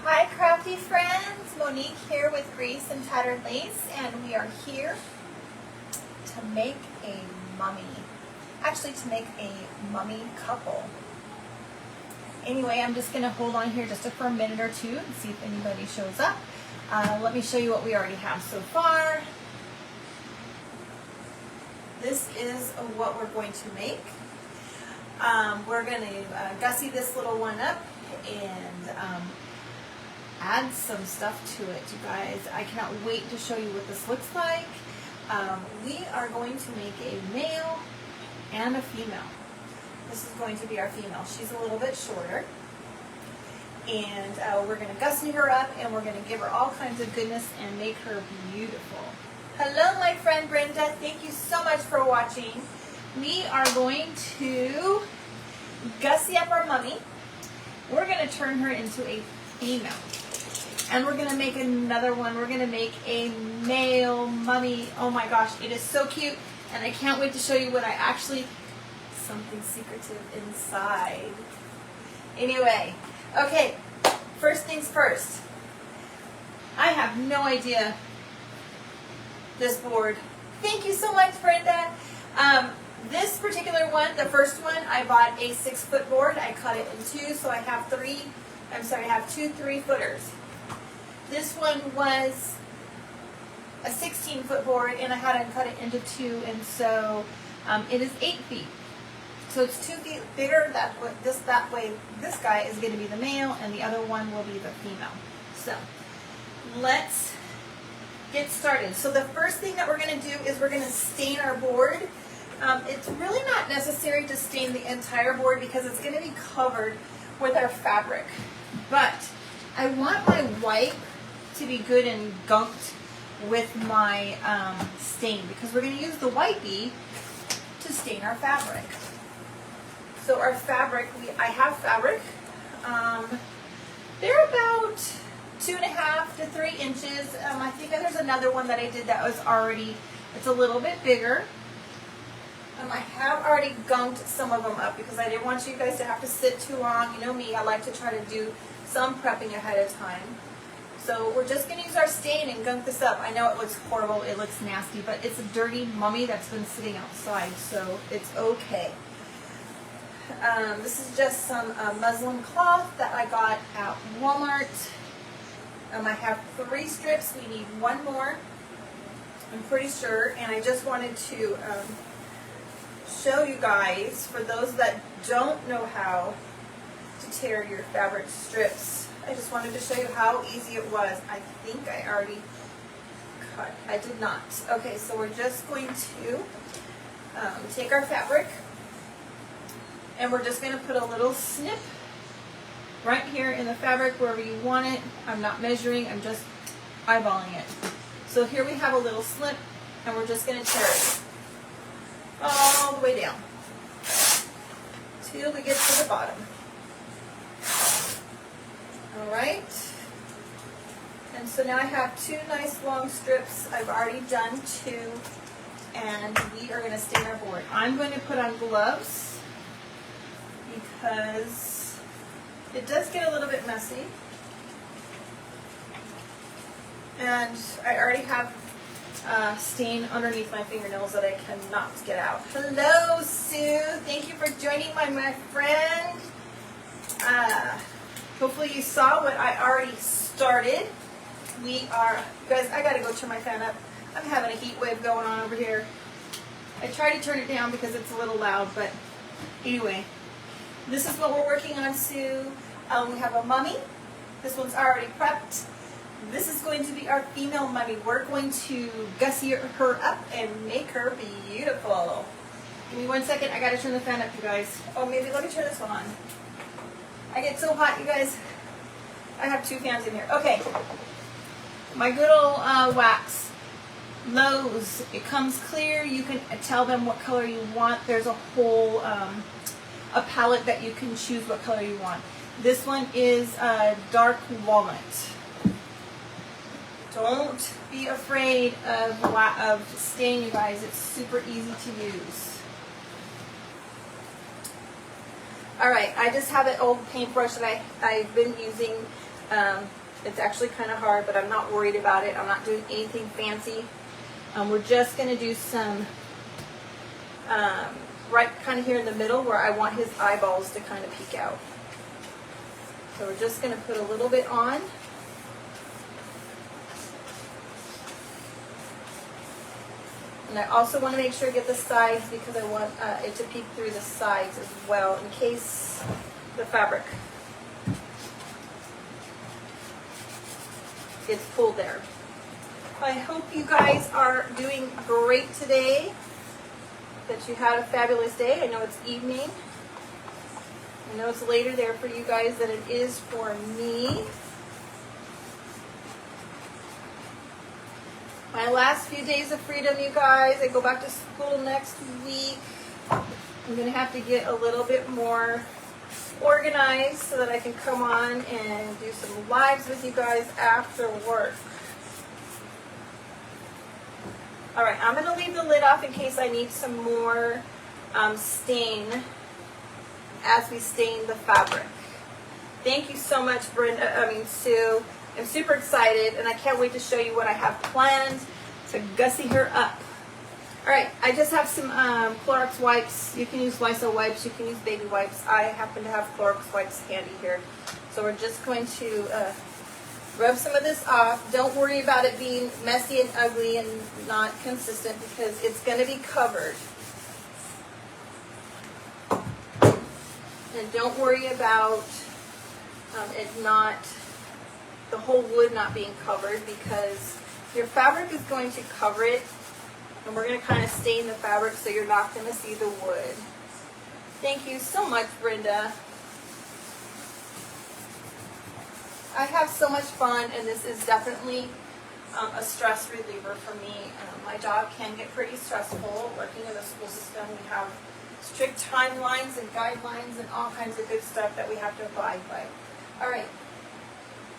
Hi crafty friends, Monique here with Grease and Tattered Lace, and we are here to make a mummy. Actually, to make a mummy couple. Anyway, I'm just going to hold on here just for a minute or two and see if anybody shows up. Let me show you what we already have so far. This is what we're going to make. We're going to gussy this little one up and add some stuff to it, you guys. I cannot wait to show you what this looks like. We are going to make a male and a female. This is going to be our female. She's a little bit shorter. And we're going to gussy her up and we're going to give her all kinds of goodness and make her beautiful. Hello, my friend Brenda. Thank you so much for watching. We are going to gussy up our mummy. We're going to turn her into a female. And we're going to make another one. We're going to make a male mummy. Oh my gosh, it is so cute. And I can't wait to show you what I actually, something secretive inside. Anyway, okay, first things first. I have no idea this board. Thank you so much, Brenda. This particular one, the first one, I bought a 6-foot board. I cut it in two, so I have I have two 3-footers. This one was a 16-foot board, and I had to cut it into two, and so it is 8 feet. So it's 2 feet bigger. That way, this guy is going to be the male, and the other one will be the female. So let's get started. So the first thing that we're going to do is we're going to stain our board. It's really not necessary to stain the entire board because it's going to be covered with our fabric. But I want my wipe to be good and gunked with my stain because we're going to use the wipey to stain our fabric. So our fabric, I have fabric. They're about 2.5 to 3 inches. I think there's another one that I did that was already, it's a little bit bigger. I have already gunked some of them up because I didn't want you guys to have to sit too long. You know me, I like to try to do some prepping ahead of time. So we're just going to use our stain and gunk this up. I know it looks horrible, it looks nasty, but it's a dirty mummy that's been sitting outside, so it's okay. This is just some muslin cloth that I got at Walmart. I have 3 strips. We need 1 more, I'm pretty sure, and I just wanted to show you guys, for those that don't know how to tear your fabric strips, I just wanted to show you how easy it was. I think I already cut. I did not. Okay, so we're just going to take our fabric and we're just going to put a little snip right here in the fabric wherever you want it. I'm not measuring, I'm just eyeballing it. So here we have a little slip and we're just going to tear it all the way down till we get to the bottom. Alright, and so now I have 2 nice long strips. I've already done 2, and we are going to stain our board. I'm going to put on gloves because it does get a little bit messy, and I already have stain underneath my fingernails that I cannot get out. Hello, Sue. Thank you for joining my friend. Hopefully you saw what I already started. We are, guys, I gotta go turn my fan up. I'm having a heat wave going on over here. I tried to turn it down because it's a little loud, but anyway, this is what we're working on, Sue. We have a mummy. This one's already prepped. This is going to be our female mummy. We're going to gussy her up and make her beautiful. Give me 1 second. I gotta turn the fan up, you guys. Oh, maybe let me turn this one on. I get so hot, you guys. I have 2 fans in here. Okay. My good old wax. Lowe's. It comes clear. You can tell them what color you want. There's a whole a palette that you can choose what color you want. This one is dark walnut. Don't be afraid of stain, you guys. It's super easy to use. Alright, I just have an old paintbrush that I've been using. It's actually kind of hard, but I'm not worried about it. I'm not doing anything fancy. We're just going to do some right kind of here in the middle where I want his eyeballs to kind of peek out. So we're just going to put a little bit on. And I also want to make sure I get the sides because I want it to peek through the sides as well in case the fabric gets pulled there. I hope you guys are doing great today, that you had a fabulous day. I know it's evening. I know it's later there for you guys than it is for me. My last few days of freedom, you guys. I go back to school next week. I'm going to have to get a little bit more organized so that I can come on and do some lives with you guys after work. All right, I'm going to leave the lid off in case I need some more stain as we stain the fabric. Thank you so much, Sue. I'm super excited, and I can't wait to show you what I have planned to gussy her up. All right, I just have some Clorox wipes. You can use Lysol wipes. You can use baby wipes. I happen to have Clorox wipes handy here. So we're just going to rub some of this off. Don't worry about it being messy and ugly and not consistent because it's going to be covered. And don't worry about the whole wood not being covered because your fabric is going to cover it, and we're going to kind of stain the fabric so you're not going to see the wood. Thank you so much, Brenda. I have so much fun, and this is definitely a stress reliever for me. My job can get pretty stressful working in the school system. We have strict timelines and guidelines and all kinds of good stuff that we have to abide by. All right,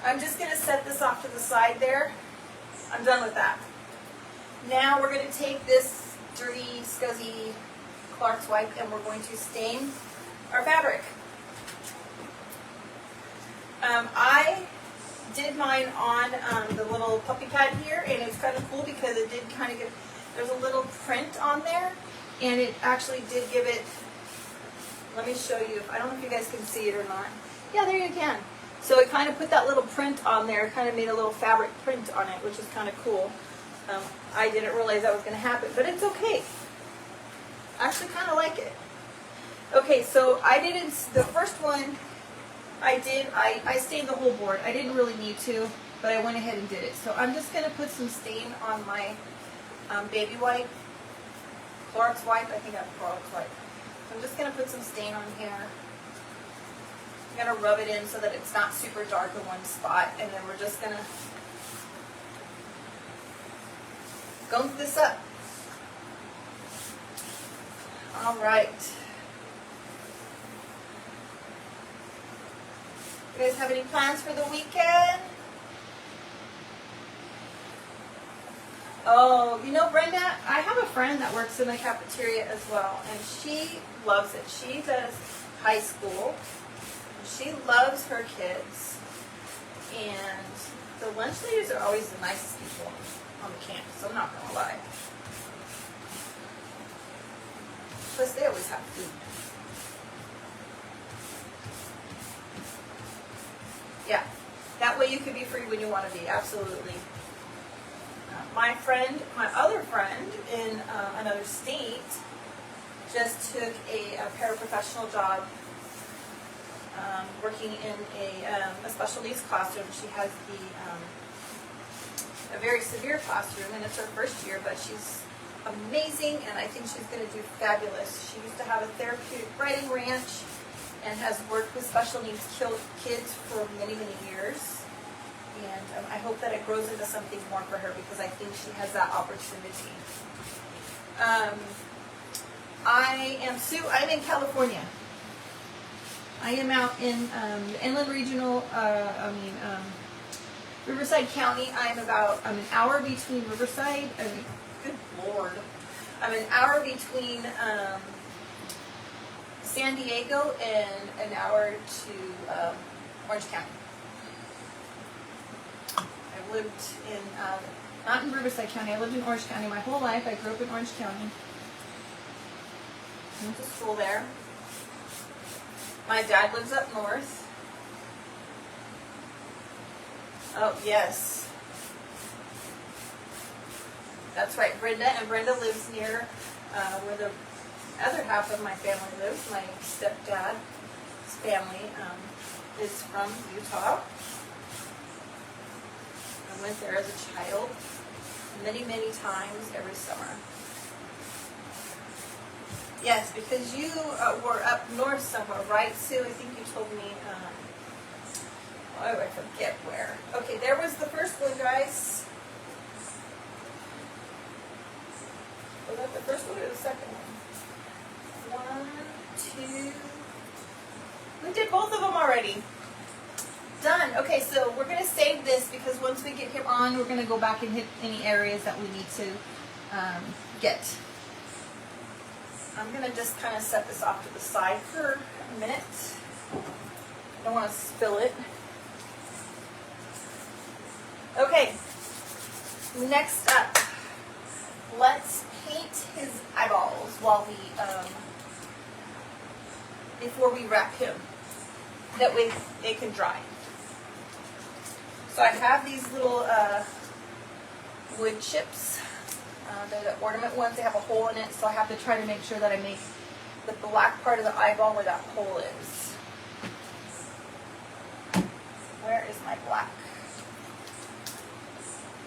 I'm just going to set this off to the side there. I'm done with that. Now we're going to take this dirty, scuzzy Clorox wipe and we're going to stain our fabric. I did mine on the little puppy pad here, and it's kind of cool because it did kind of give, there's a little print on there, and it actually did give it, let me show you, I don't know if you guys can see it or not. Yeah, there you can. So it kind of put that little print on there, kind of made a little fabric print on it, which is kind of cool. I didn't realize that was going to happen, but it's okay. I actually kind of like it. Okay, so I didn't, the first one I stained the whole board. I didn't really need to, but I went ahead and did it. So I'm just going to put some stain on my baby wipe, Clorox wipe. I think I have Clorox wipe. So I'm just going to put some stain on here. I'm going to rub it in so that it's not super dark in one spot, and then we're just going to gunk this up. All right. You guys have any plans for the weekend? Oh, you know, Brenda, I have a friend that works in the cafeteria as well, and she loves it. She does high school. She loves her kids, and the lunch ladies are always the nicest people on the campus, I'm not going to lie. Plus, they always have food. Yeah, that way you can be free when you want to be, absolutely. My other friend in another state just took a paraprofessional job working in a special needs classroom. She has a very severe classroom, and it's her first year, but she's amazing, and I think she's going to do fabulous. She used to have a therapeutic writing ranch and has worked with special needs kids for many, many years. And I hope that it grows into something more for her because I think she has that opportunity. I am Sue. I'm in California. I am out in the Inland Regional, Riverside County. I'm an hour between Riverside, good Lord. I'm an hour between San Diego and an hour to Orange County. I've lived in, not in Riverside County, I lived in Orange County my whole life. I grew up in Orange County. Went to school there. My dad lives up north. Oh, yes. That's right, Brenda. And Brenda lives near where the other half of my family lives. My stepdad's family is from Utah. I went there as a child many, many times every summer. Yes, because you were up north somewhere, right, Sue? I think you told me, I forget where. Okay, there was the first one, guys. Was that the first one or the second one? 1, 2. We did both of them already. Done. Okay, so we're going to save this because once we get him on, we're going to go back and hit any areas that we need to get. I'm going to just kind of set this off to the side for a minute. I don't want to spill it. Okay, next up, let's paint his eyeballs while we, before we wrap him. That way they can dry. So I have these little wood chips. They're the ornament ones. They have a hole in it, so I have to try to make sure that I make the black part of the eyeball where that hole is. Where is my black?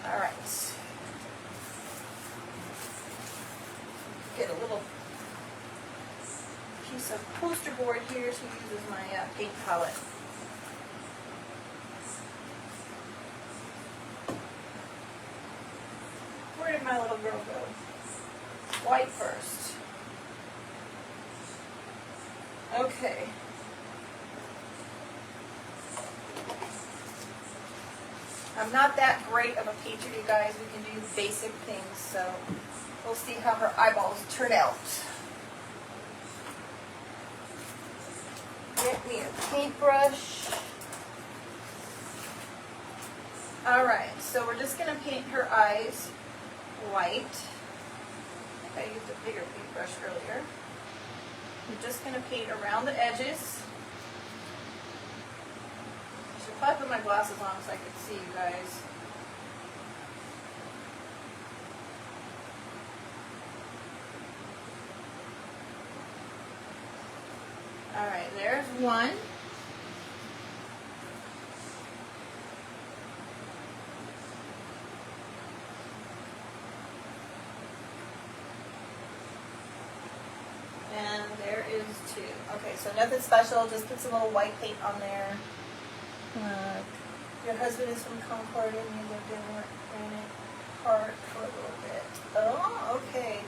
All right. Get a little piece of poster board here to use as my paint palette. Where did my little girl go? White first. Okay. I'm not that great of a painter, you guys. We can do basic things, so we'll see how her eyeballs turn out. Get me a paintbrush. Alright, so we're just going to paint her eyes white. I think I used a bigger paintbrush earlier. I'm just going to paint around the edges. I should probably put my glasses on so I can see you guys. Alright, there's one. And there is 2. Okay, so nothing special, just put some little white paint on there. Your husband is from Concord and you lived in Granite Park for a little bit. Oh, okay.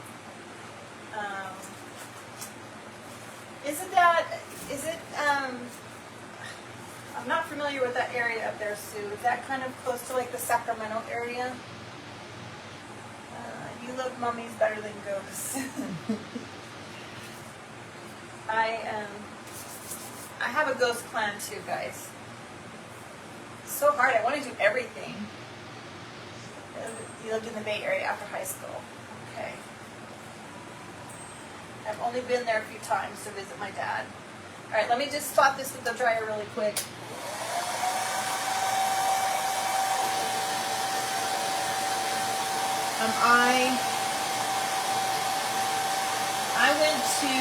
I'm not familiar with that area up there, Sue. Is that kind of close to like the Sacramento area? You love mummies better than ghosts. I have a ghost clan too, guys. It's so hard. I want to do everything. You lived in the Bay Area after high school. Okay. I've only been there a few times to visit my dad. All right, let me just spot this with the dryer really quick. I went to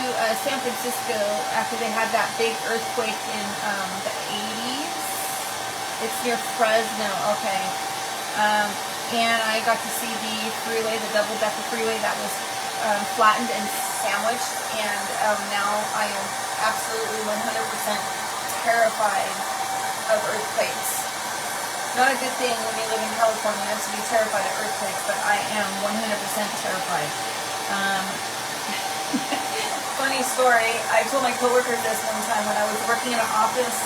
San Francisco after they had that big earthquake in the 80s. It's near Fresno, okay. And I got to see the freeway, the double-decker freeway that was flattened and sandwiched, and now I am absolutely 100% terrified of earthquakes. Not a good thing when you live in California to be terrified of earthquakes, but I am 100% terrified. Funny story, I told my coworkers this one time when I was working in an office,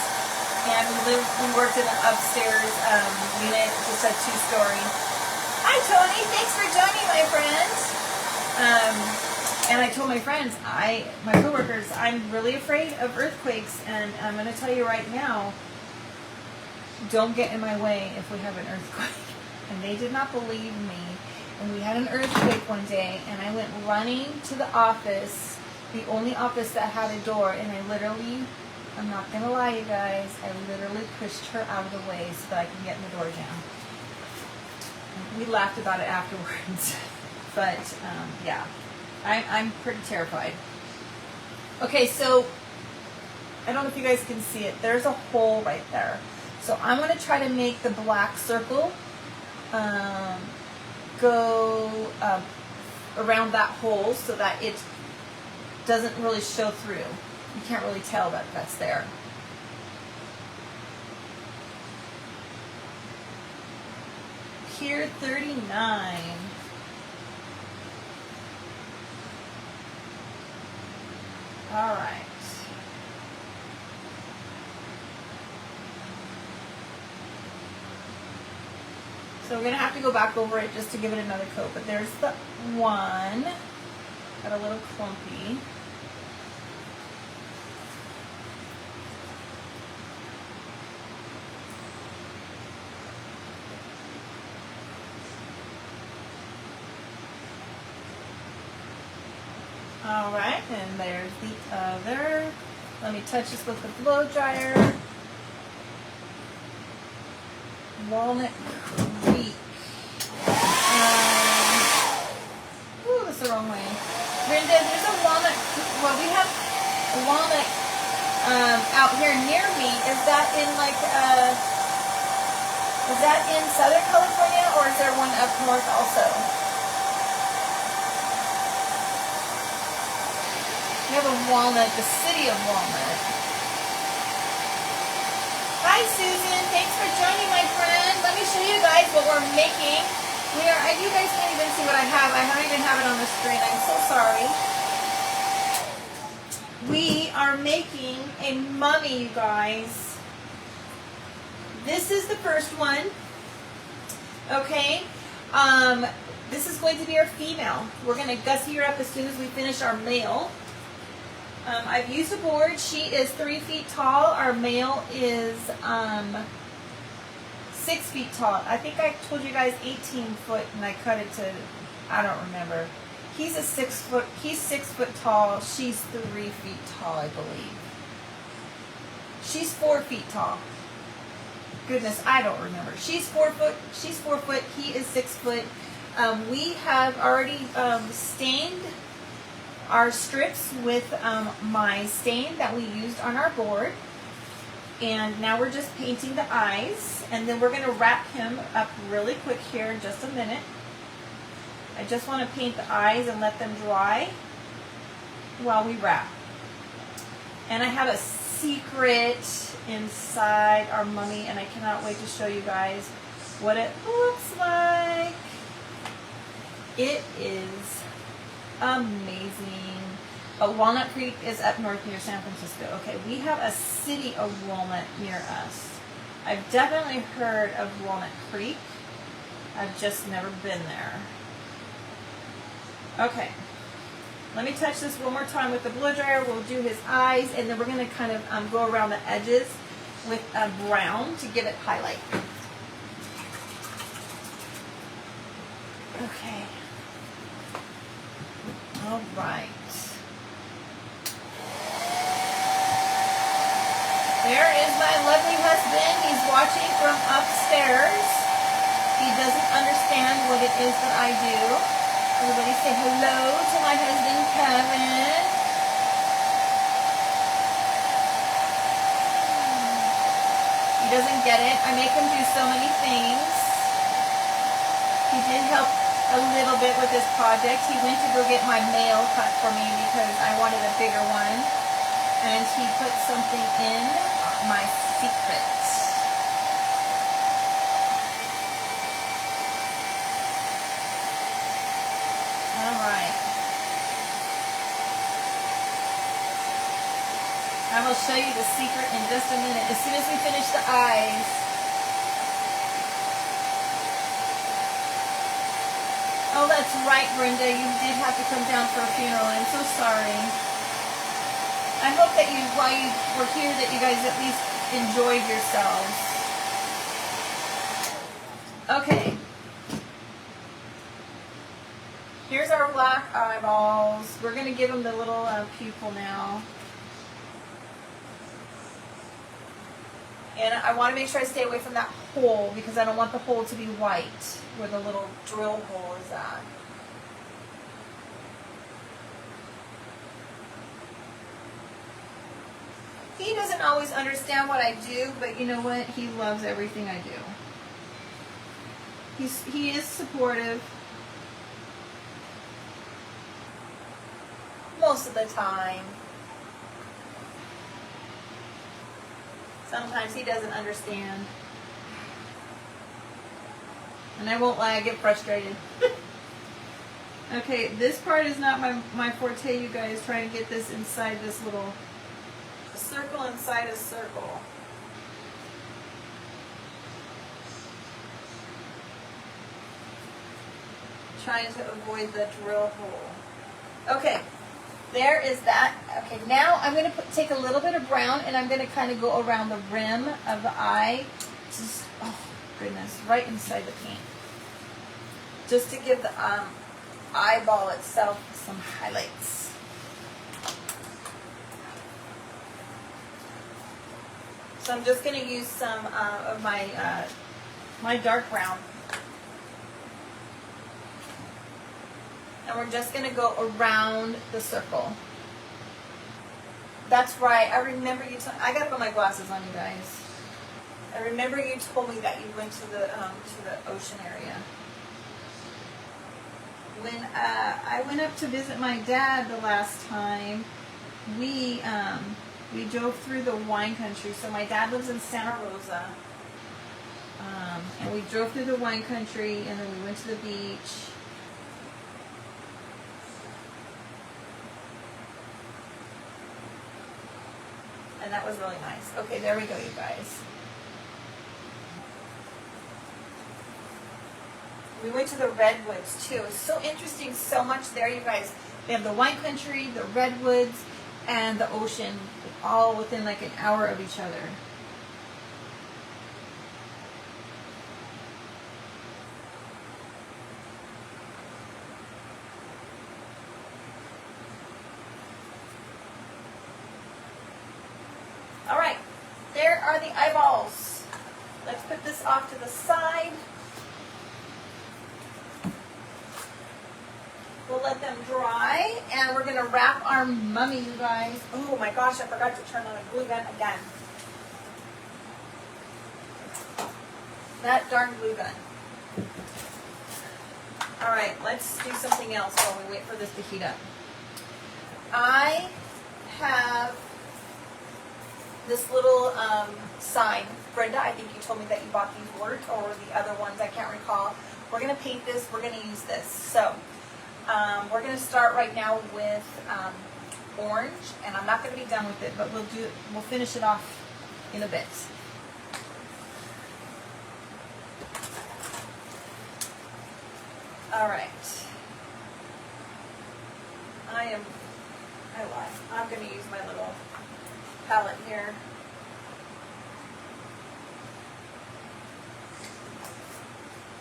and we worked in an upstairs unit, just a 2-story. Hi Tony, thanks for joining, my friends. And I told my friends, my coworkers, I'm really afraid of earthquakes, and I'm going to tell you right now, don't get in my way if we have an earthquake. and they did not believe me. And we had an earthquake one day, and I went running to the office, the only office that had a door, and I literally, I'm not going to lie, you guys, I literally pushed her out of the way so that I could get in the door jam. We laughed about it afterwards. But, yeah, I'm pretty terrified. Okay, so I don't know if you guys can see it. There's a hole right there. So I'm going to try to make the black circle go around that hole so that it doesn't really show through. You can't really tell that that's there. Pier 39. All right. So we're going to have to go back over it just to give it another coat. But there's the one. Got a little clumpy. All right, and there's the other. Let me touch this with the blow dryer. Walnut Creek. Ooh, that's the wrong way. Brenda, there's a walnut. Well, we have a walnut out here near me. Is that in like is that in Southern California, or is there one up north also? We have a Walnut, the city of Walnut. Hi Susan, thanks for joining my friend. Let me show you guys what we're making. You guys can't even see what I have. I don't even have it on the screen. I'm so sorry. We are making a mummy, you guys. This is the first one. Okay. This is going to be our female. We're going to gussy her up as soon as we finish our male. I've used a board. She is 3 feet tall. Our male is 6 feet tall. I think I told you guys 18 foot, and I cut it to, I don't remember. He's 6 foot tall. She's 3 feet tall, I believe. She's 4 feet tall. Goodness, I don't remember. She's 4 foot. She's 4 foot. He is 6 foot. We have already stained our strips with my stain that we used on our board, and now we're just painting the eyes, and then we're going to wrap him up really quick here in just a minute. I just want to paint the eyes and let them dry while we wrap. And I have a secret inside our mummy, and I cannot wait to show you guys what it looks like. It is amazing. Walnut Creek is up north near San Francisco. Okay, we have a city of Walnut near us. I've definitely heard of Walnut Creek. I've just never been there. Okay, let me touch this one more time with the blow dryer. We'll do his eyes, and then we're going to kind of go around the edges with brown to give it highlight. Okay. All right. There is my lovely husband. He's watching from upstairs. He doesn't understand what it is that I do. Everybody say hello to my husband, Kevin. He doesn't get it. I make him do so many things. He did help a little bit with this project. He went to go get my nail cut for me because I wanted a bigger one. And he put something in my secret. Alright. I will show you the secret in just a minute. As soon as we finish the eyes. Oh, that's right, Brenda. You did have to come down for a funeral. I'm so sorry. I hope that while you were here, that you guys at least enjoyed yourselves. Okay, our black eyeballs. We're going to give them the little pupil now. And I want to make sure I stay away from that hole because I don't want the hole to be white where the little drill hole is at. He doesn't always understand what I do, but you know what? He loves everything I do. He is supportive. Most of the time. Sometimes he doesn't understand. And I won't lie, I get frustrated. Okay, this part is not my forte, you guys, trying to get this inside this little circle inside a circle. Trying to avoid the drill hole. Okay, there is that. Okay, now I'm going to take a little bit of brown and I'm going to kind of go around the rim of the eye. Just, oh goodness, right inside the paint. Just to give the eyeball itself some highlights. So I'm just going to use some of my dark brown. And we're just going to go around the circle. That's right. I remember you I got to put my glasses on, you guys. I remember you told me that you went to the ocean area. When I went up to visit my dad the last time, we drove through the wine country. So my dad lives in Santa Rosa. And we drove through the wine country and then we went to the beach. And that was really nice. Okay, there we go, you guys. We went to the redwoods too. It's so interesting, so much there, you guys. They have the wine country, the redwoods, and the ocean, all within like an hour of each other. All right, there are the eyeballs. Let's put this off to the side. We'll let them dry, and we're going to wrap our mummy, you guys. Oh my gosh, I forgot to turn on a glue gun again. That darn glue gun. All right, let's do something else while we wait for this to heat up. I have this little sign. Brenda, I think you told me that you bought these words or the other ones, I can't recall. We're going to paint this, we're going to use this. So we're going to start right now with orange, and I'm not going to be done with it, but we'll finish it off in a bit. All right. I lied. I'm going to use my little palette here.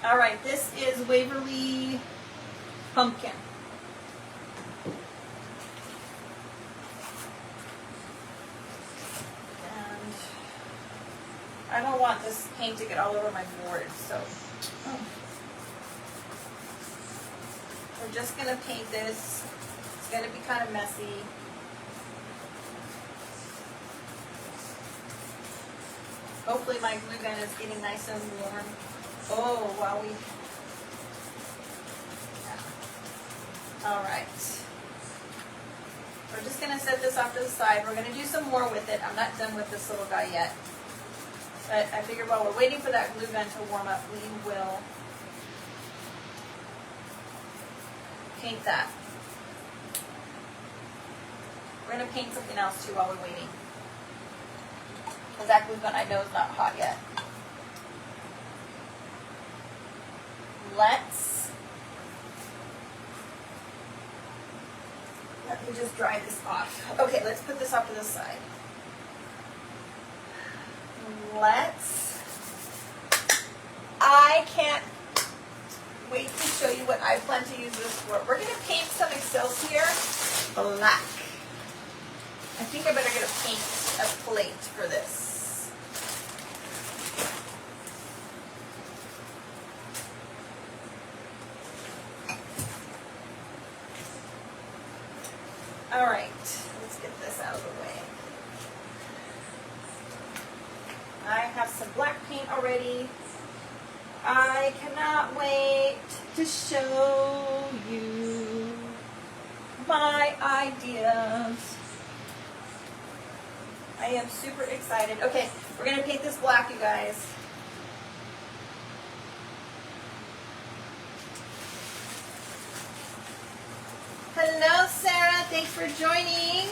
All right, this is Waverly Pumpkin. And I don't want this paint to get all over my board, so we're just going to paint this. It's going to be kind of messy. Hopefully my glue gun is getting nice and warm. Oh, wow. All right. We're just going to set this off to the side. We're going to do some more with it. I'm not done with this little guy yet. But I figured while we're waiting for that glue gun to warm up, we will paint that. We're going to paint something else too while we're waiting. Because that glue gun I know is not hot yet. Let me just dry this off. Okay, let's put this off to the side. wait to show you what I plan to use this for. We're going to paint some Excelsior black. I think I better get a paint a plate for this. All right, let's get this out of the way. I have some black paint already. I cannot wait to show you my ideas. I am super excited. Okay, we're going to paint this black, you guys. Hello, Sarah. Thanks for joining.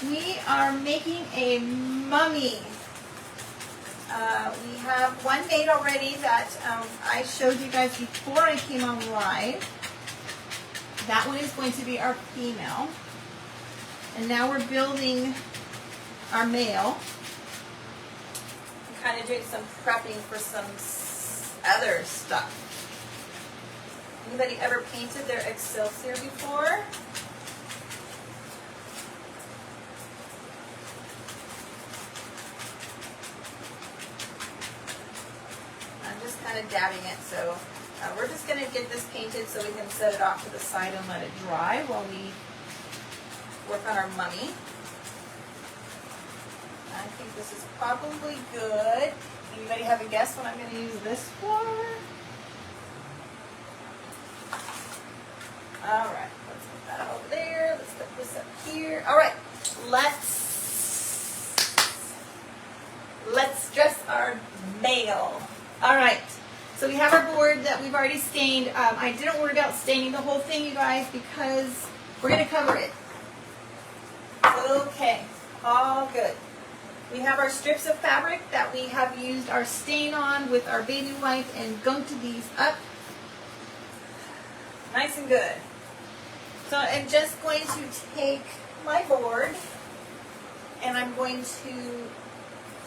We are making a mummy. We have one made already that I showed you guys before I came on live. That one is going to be our female. And now we're building our male. I'm kind of doing some prepping for some other stuff. Anybody ever painted their Excelsior before? I'm just kind of dabbing it, so we're just going to get this painted so we can set it off to the side and let it dry while we work on our mummy. I think this is probably good. Anybody have a guess what I'm going to use this for? All right, let's put that over there. Let's put this up here. All right, let's dress our male. All right, so we have our board that we've already stained. I didn't worry about staining the whole thing, you guys, because we're going to cover it. Okay, all good. We have our strips of fabric that we have used our stain on with our baby wipe and gunked these up. Nice and good. So I'm just going to take my board and I'm going to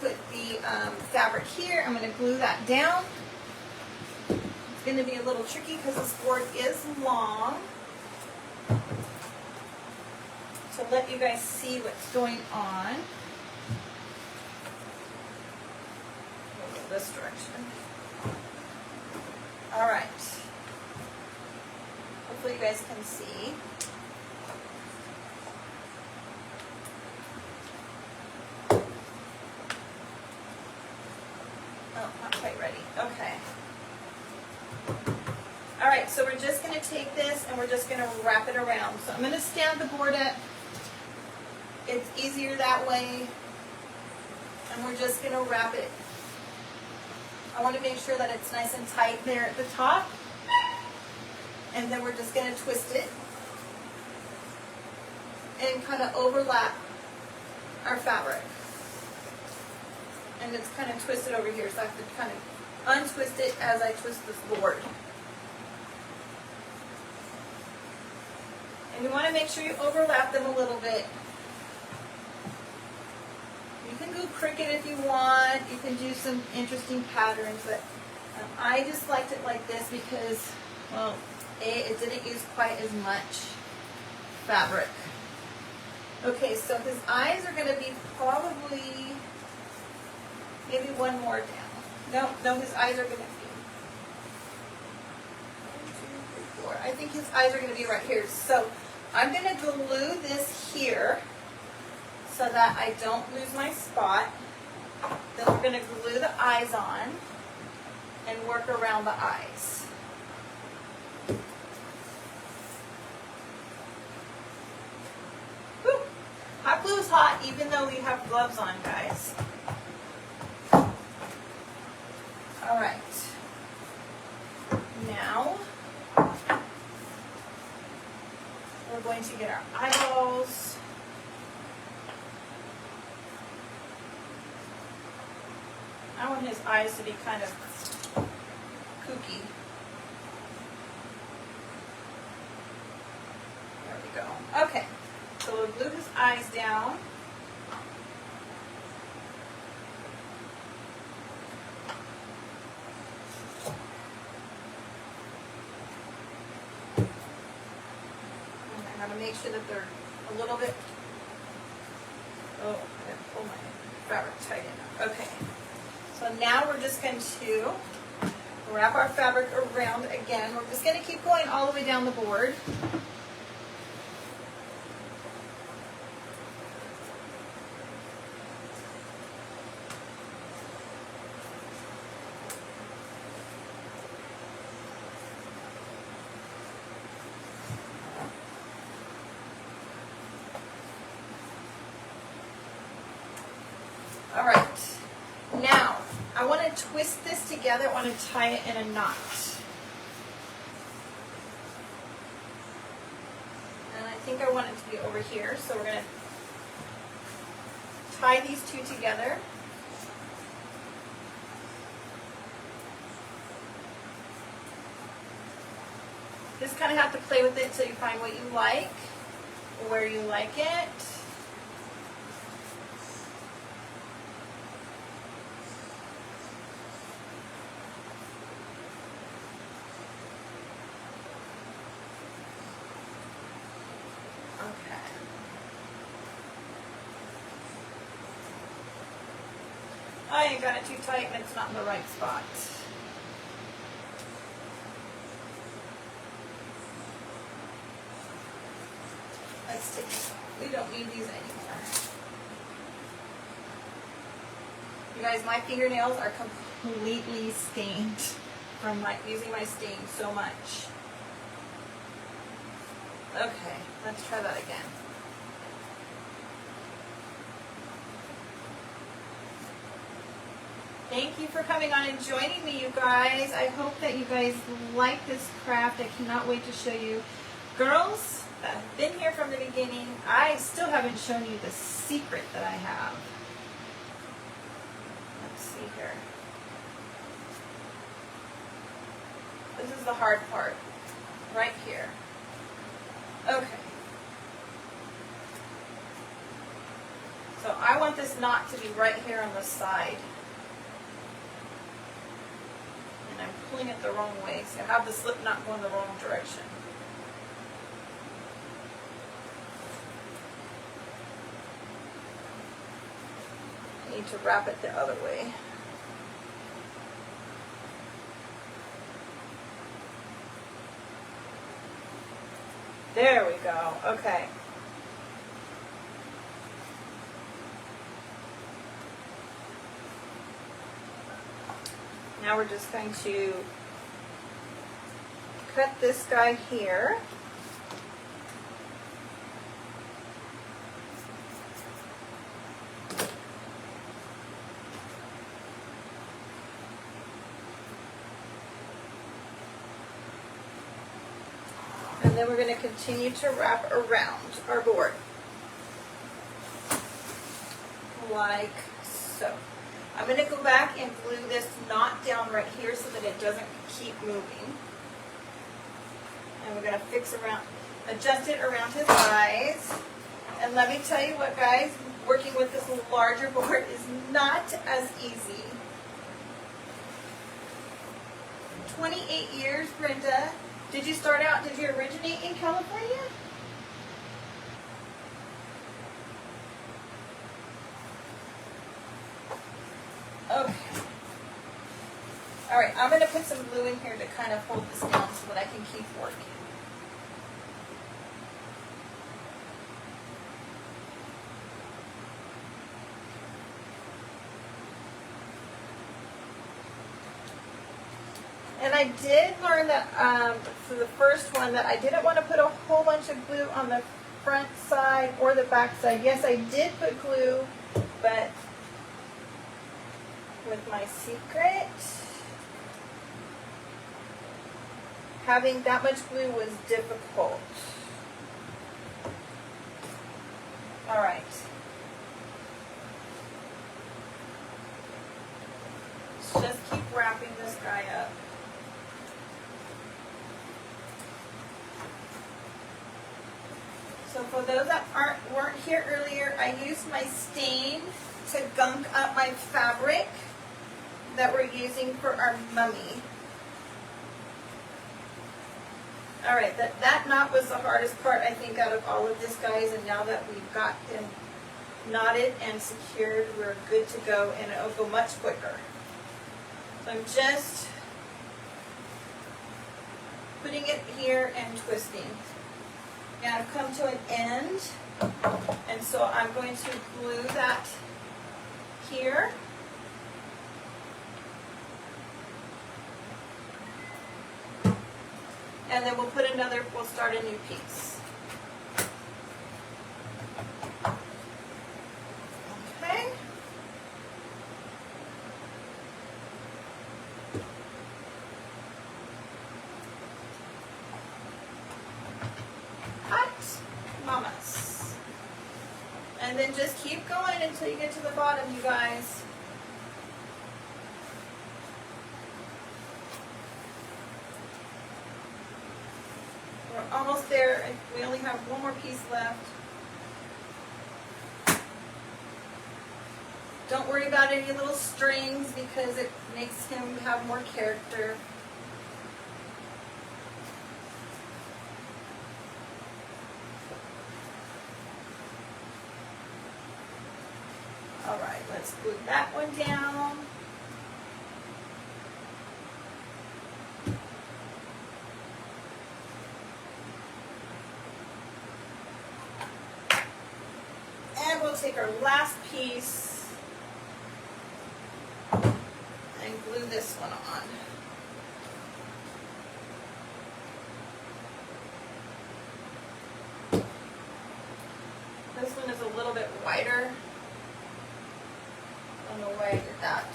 put the fabric here. I'm going to glue that down. It's going to be a little tricky because this board is long. To let you guys see what's going on. We'll go this direction. All right. Hopefully you guys can see. Oh, not quite ready. Okay. All right, so we're just going to take this and we're just going to wrap it around. So I'm going to stand the board up. It's easier that way. And we're just going to wrap it. I want to make sure that it's nice and tight there at the top. And then we're just going to twist it and kind of overlap our fabric. And it's kind of twisted over here, so I have to kind of untwist it as I twist this board. And you want to make sure you overlap them a little bit. You can go cricket if you want. You can do some interesting patterns, but I just liked it like this because, well, it didn't use quite as much fabric. Okay, so his eyes are going to be probably maybe one more down. No, his eyes are going to be 1, 2, 3, 4. I think his eyes are going to be right here. So I'm going to glue this here so that I don't lose my spot. Then we're going to glue the eyes on and work around the eyes. Whew. Hot glue is hot even though we have gloves on, guys. All right. Now, we're going to get our eyeballs. I want his eyes to be kind of kooky. There we go. Okay, so we'll glue his eyes down. to make sure that they're a little bit, oh, I gotta pull my fabric tight enough. Okay, so now we're just going to wrap our fabric around again. We're just going to keep going all the way down the board. All right, now I want to twist this together. I want to tie it in a knot. And I think I want it to be over here, so we're going to tie these two together. Just kind of have to play with it until you find what you like, where you like it. I ain't got it too tight and it's not in the right spot. Let's take these off. We don't need these anymore. You guys, my fingernails are completely stained from using my stain so much. Okay, let's try that again. Thank you for coming on and joining me, you guys. I hope that you guys like this craft. I cannot wait to show you. Girls that have been here from the beginning, I still haven't shown you the secret that I have. Let's see here. This is the hard part, right here. Okay. So I want this knot to be right here on the side. I'm pulling it the wrong way, so I have the slip knot going the wrong direction. I need to wrap it the other way. There we go. Okay. Now we're just going to cut this guy here. And then we're going to continue to wrap around our board. Like so. I'm going to go back and glue this knot down right here so that it doesn't keep moving. And we're going to adjust it around his eyes. And let me tell you what, guys, working with this larger board is not as easy. 28 years, Brenda. Did you originate in California? Okay. All right, I'm going to put some glue in here to kind of hold this down so that I can keep working. And I did learn that for the first one that I didn't want to put a whole bunch of glue on the front side or the back side. Yes, I did put glue, but with my secret, having that much glue was difficult. All right. Let's just keep wrapping this guy up. So for those that weren't here earlier, I used my stain to gunk up my fabric that we're using for our mummy. All right, that knot was the hardest part, I think, out of all of this, guys, and now that we've got them knotted and secured, we're good to go, and it'll go much quicker. So I'm just putting it here and twisting. Now I've come to an end, and so I'm going to glue that here. And then we'll start a new piece. Okay. Hot mamas. And then just keep going until you get to the bottom, you guys. We're almost there, and we only have one more piece left. Don't worry about any little strings because it makes him have more character. All right, let's glue that one down. And we'll take our last piece and glue this one on. This one is a little bit wider. I don't know why I did that.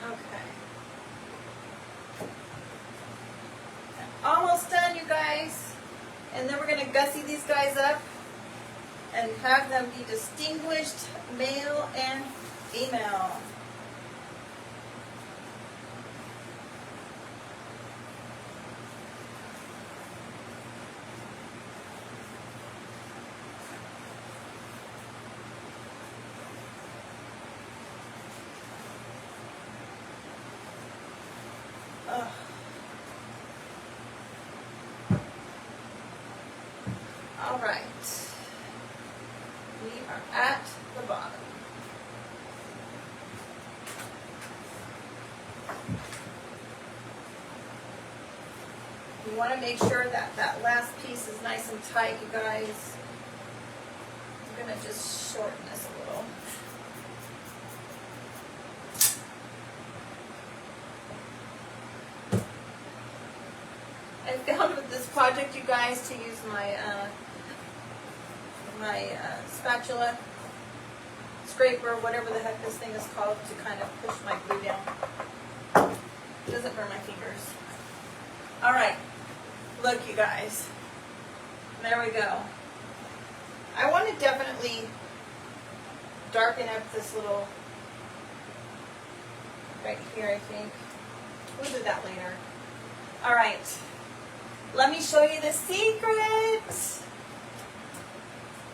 Okay. Almost done, you guys. And then we're going to gussy these guys up and have them be distinguished male and female. All right. We are at the bottom. You want to make sure that that last piece is nice and tight, you guys. I'm going to just shorten this a little. I found with this project, you guys, to use my spatula, scraper, whatever the heck this thing is called, to kind of push my glue down. It doesn't burn my fingers. All right, look, you guys. There we go. I want to definitely darken up this little, right here, I think. We'll do that later. All right. Let me show you the secret.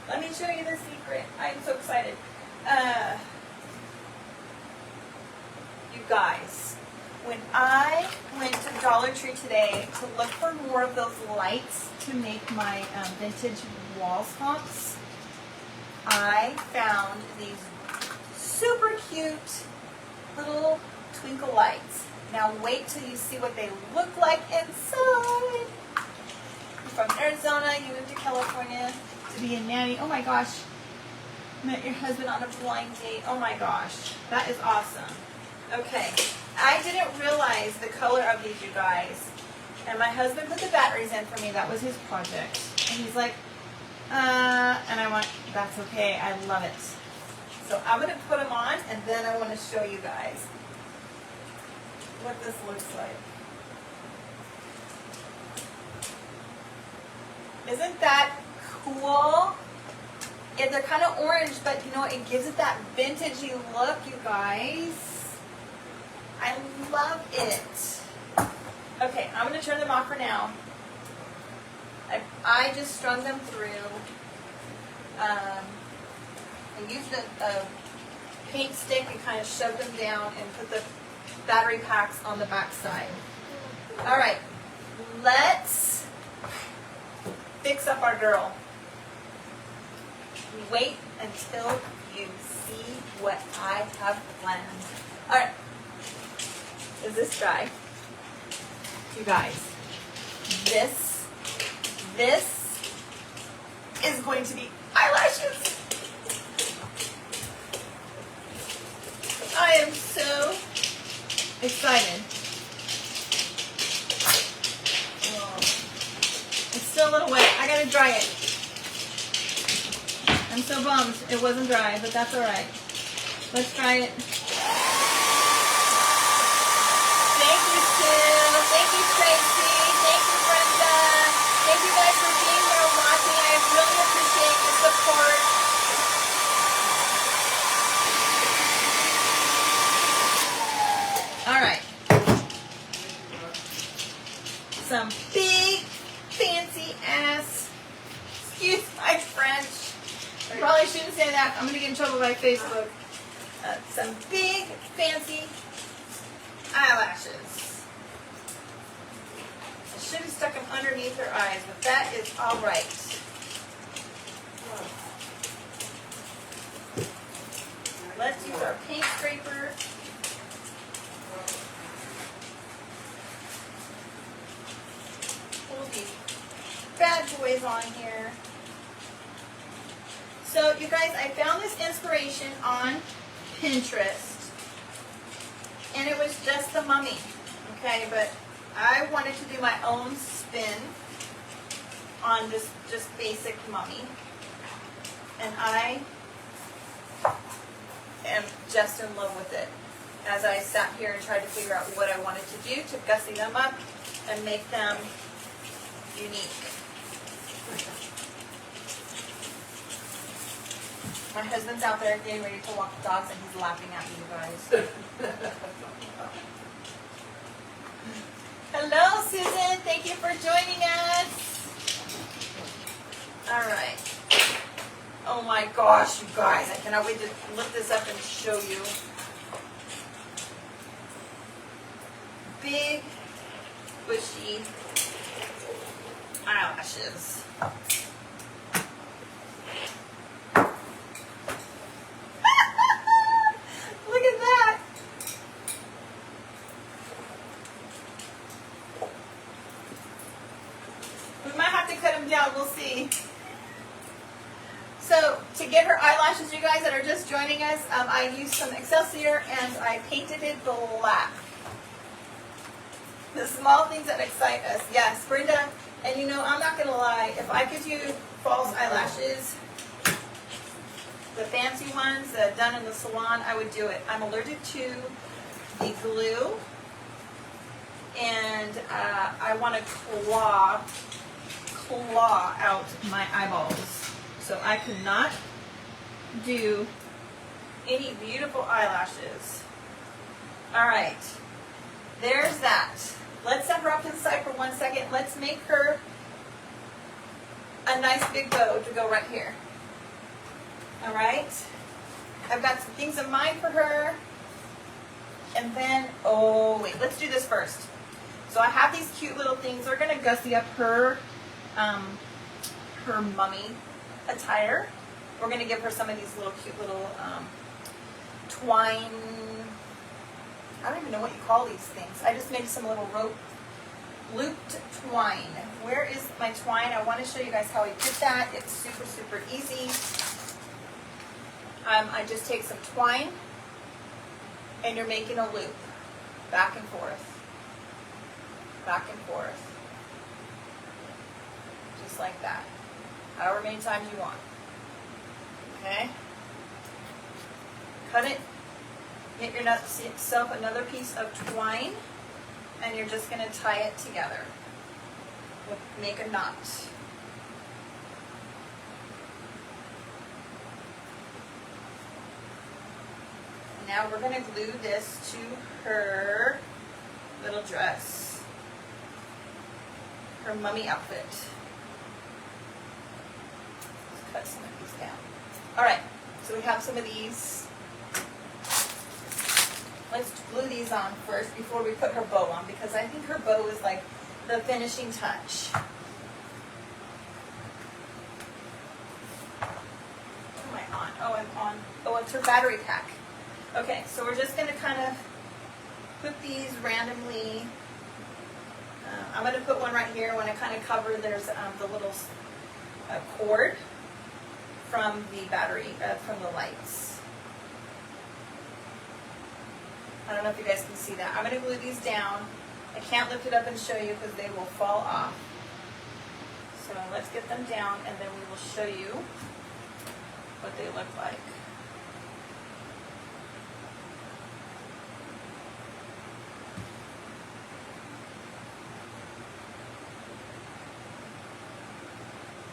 Let me show you the secret. I'm so excited. You guys, when I went to Dollar Tree today to look for more of those lights to make my vintage wall sconces, I found these super cute little twinkle lights. Now wait till you see what they look like inside. You're from Arizona, you moved to California to be a nanny. Oh my gosh. Met your husband on a blind date. Oh my gosh. That is awesome. Okay. I didn't realize the color of these, you guys. And my husband put the batteries in for me. That was his project. And he's like, and I went, that's okay. I love it. So I'm going to put them on, and then I want to show you guys what this looks like. Isn't that cool? Yeah, they're kind of orange, but you know, it gives it that vintagey look, you guys. I love it. Okay, I'm going to turn them off for now. I just strung them through. I used a paint stick and kind of shoved them down and put the battery packs on the back side. All right, let's fix up our girl. Wait until you see what I have planned. All right. Is this dry? You guys, this is going to be eyelashes. I am so excited. It's still a little wet. I gotta dry it. I'm so bummed it wasn't dry, but that's all right. Let's try it. Thank you, Sue. Thank you, Tracy. Thank you, Brenda. Thank you guys for being here and watching. I really appreciate your support. All right. Some big, fancy ass, excuse my French. I probably shouldn't say that. I'm going to get in trouble by Facebook. Some big, fancy eyelashes. I should have stuck them underneath her eyes, but that is all right. Let's use our paint scraper. Pull these bad boys on here. So, you guys, I found this inspiration on Pinterest, and it was just the mummy, okay, but I wanted to do my own spin on this just basic mummy, and I am just in love with it as I sat here and tried to figure out what I wanted to do to gussy them up and make them unique. My husband's out there getting ready to walk the dogs, and he's laughing at me, you guys. Hello, Susan. Thank you for joining us. All right. Oh my gosh, you guys. I cannot wait to lift this up and show you. Big, bushy eyelashes. Look at that. We might have to cut them down. We'll see. So to get her eyelashes, you guys that are just joining us, I used some Excelsior and I painted it black. The small things that excite us. Yes, Brenda. And you know, I'm not going to lie. If I could do false eyelashes, the fancy ones that are done in the salon, I would do it. I'm allergic to the glue, and I want to claw out my eyeballs. So I could not do any beautiful eyelashes. All right, there's that. Let's set her up to the side for 1 second. Let's make her a nice big bow to go right here. All right, I've got some things in mind for her. And then, oh wait, let's do this first. So I have these cute little things. They're gonna gussy up her, her mummy attire. We're gonna give her some of these little cute little twine. I don't even know what you call these things. I just made some little rope looped twine. Where is my twine? I want to show you guys how I did that. It's super, super easy. I just take some twine and you're making a loop back and forth, back and forth, just like that, however many times you want. Okay, cut it, get yourself another piece of twine, and you're just going to tie it together. Make a knot. Now we're going to glue this to her little dress, her mummy outfit. Let's cut some of these down. All right, so we have some of these. Let's glue these on first before we put her bow on, because I think her bow is like the finishing touch. What am I on? Oh, I'm on. Oh, it's her battery pack. Okay, so we're just going to kind of put these randomly. I'm going to put one right here. When I kind of cover, there's the little cord from the battery, from the lights. I don't know if you guys can see that. I'm going to glue these down. I can't lift it up and show you because they will fall off. So let's get them down and then we will show you what they look like.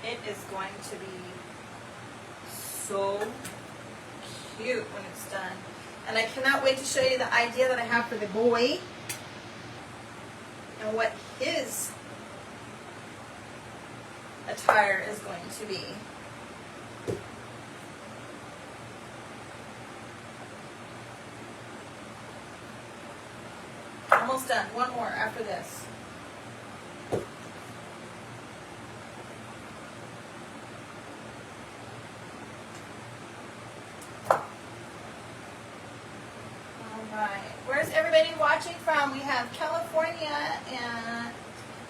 It is going to be so cute when it's done. And I cannot wait to show you the idea that I have for the boy and what his attire is going to be. Almost done. One more after this. Where's everybody watching from? We have California, and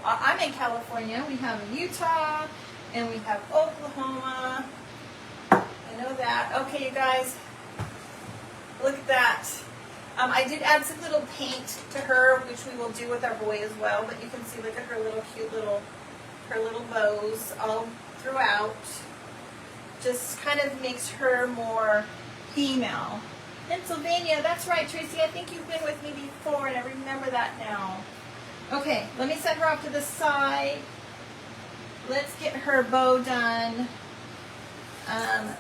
I'm in California. We have Utah, and we have Oklahoma. I know that. Okay, you guys, look at that. I did add some little paint to her, which we will do with our boy as well. But you can see, look at her little cute her little bows all throughout. Just kind of makes her more female. Pennsylvania, that's right, Tracy. I think you've been with me before, and I remember that now. Okay, let me set her off to the side. Let's get her bow done.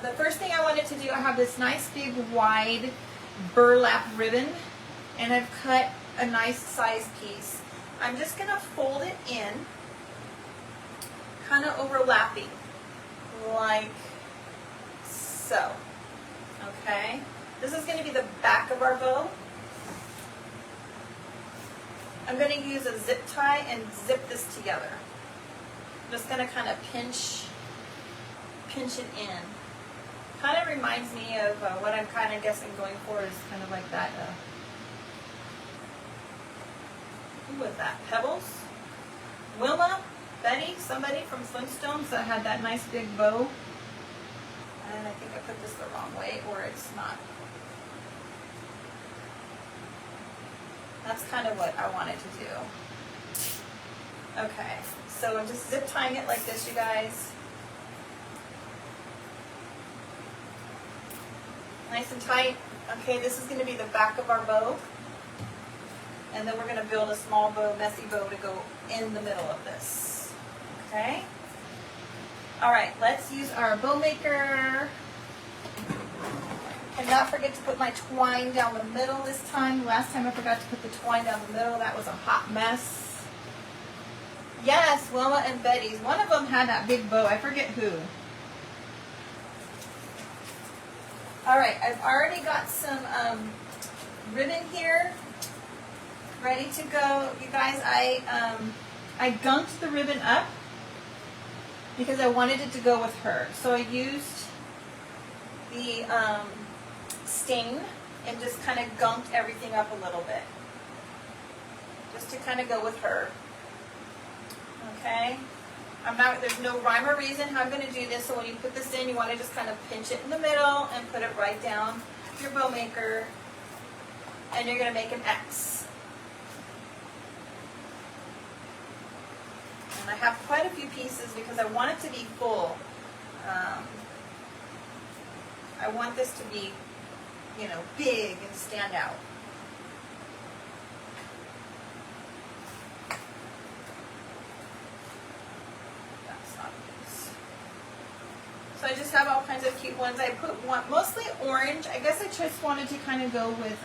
The first thing I wanted to do, I have this nice big wide burlap ribbon, and I've cut a nice size piece. I'm just going to fold it in, kind of overlapping, like so. Okay? This is going to be the back of our bow. I'm going to use a zip tie and zip this together. I'm just going to kind of pinch it in. Kind of reminds me of what I'm kind of guessing going for is kind of like that. Who was that? Pebbles? Wilma? Betty? Somebody from Flintstones that had that nice big bow. And I think I put this the wrong way, or it's not. That's kind of what I wanted to do. Okay, so I'm just zip tying it like this, you guys. Nice and tight. Okay, this is going to be the back of our bow. And then we're going to build a small bow, messy bow to go in the middle of this. Okay? All right, let's use our bow maker. And not forget to put my twine down the middle this time. Last time I forgot to put the twine down the middle. That was a hot mess. Yes, Wilma and Betty's. One of them had that big bow. I forget who. All right, I've already got some ribbon here ready to go. You guys, I gunked the ribbon up because I wanted it to go with her. So I used the stain and just kind of gunked everything up a little bit. Just to kind of go with her. Okay? There's no rhyme or reason how I'm going to do this, so when you put this in, you want to just kind of pinch it in the middle and put it right down your bow maker, and you're going to make an X. And I have quite a few pieces because I want it to be full. I want this to be, you know, big and stand out. So I just have all kinds of cute ones. I put one, mostly orange. I guess I just wanted to kind of go with,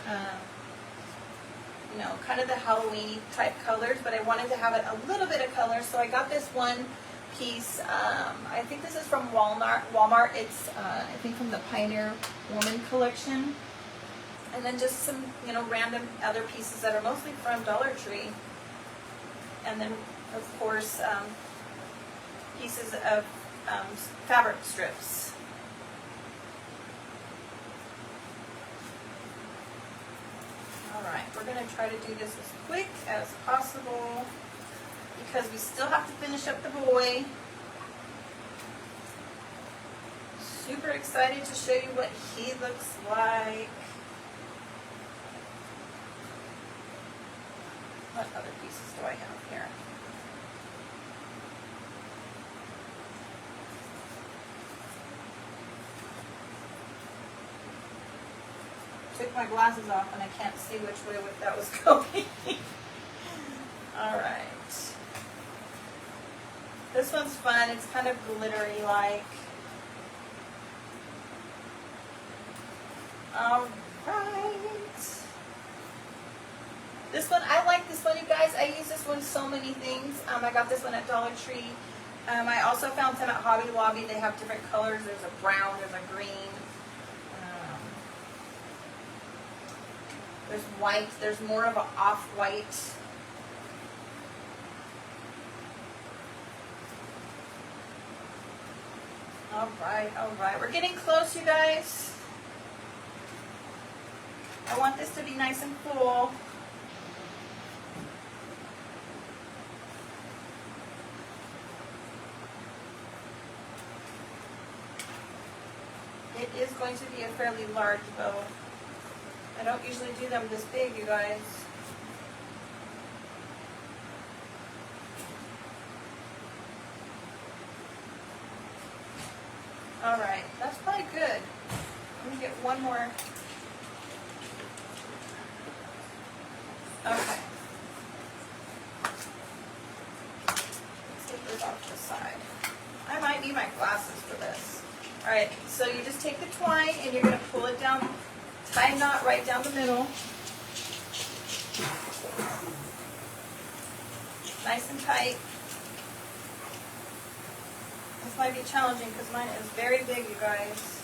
you know, kind of the Halloween type colors, but I wanted to have it a little bit of color. So I got this one piece. I think this is from Walmart. It's, I think from the Pioneer Woman collection. And then just some, you know, random other pieces that are mostly from Dollar Tree. And then of course, pieces of fabric strips. All right, we're going to try to do this as quick as possible because we still have to finish up the boy. Super excited to show you what he looks like. What other pieces do I have here? Took my glasses off and I can't see which way that was going. All right. This one's fun. It's kind of glittery like. All right. This one, I like this one, you guys. I use this one so many things. I got this one at Dollar Tree. I also found some at Hobby Lobby. They have different colors. There's a brown, there's a green. There's white. There's more of an off-white. All right, all right. We're getting close, you guys. I want this to be nice and full. It is going to be a fairly large bow. I don't usually do them this big, you guys. All right, that's probably good. Let me get one more. Okay. Let's get this off to the side. I might need my glasses for this. All right, so you just take the twine and you're going to pull it down, tie a knot right down the middle. Nice and tight. This might be challenging because mine is very big, you guys.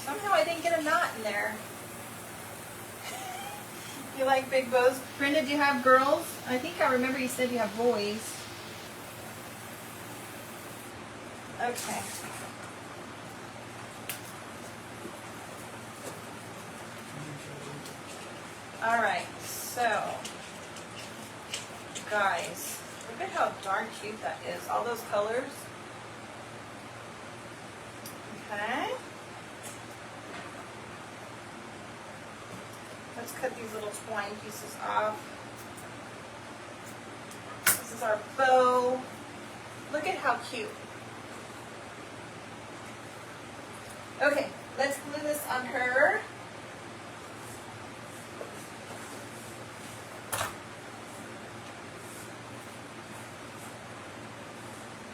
Somehow I didn't get a knot in there. You like big bows? Brenda, do you have girls? I think I remember you said you have boys. Okay. All right, so, guys, look at how darn cute that is. All those colors. Okay. Let's cut these little twine pieces off. This is our bow. Look at how cute. Okay, let's glue this on her.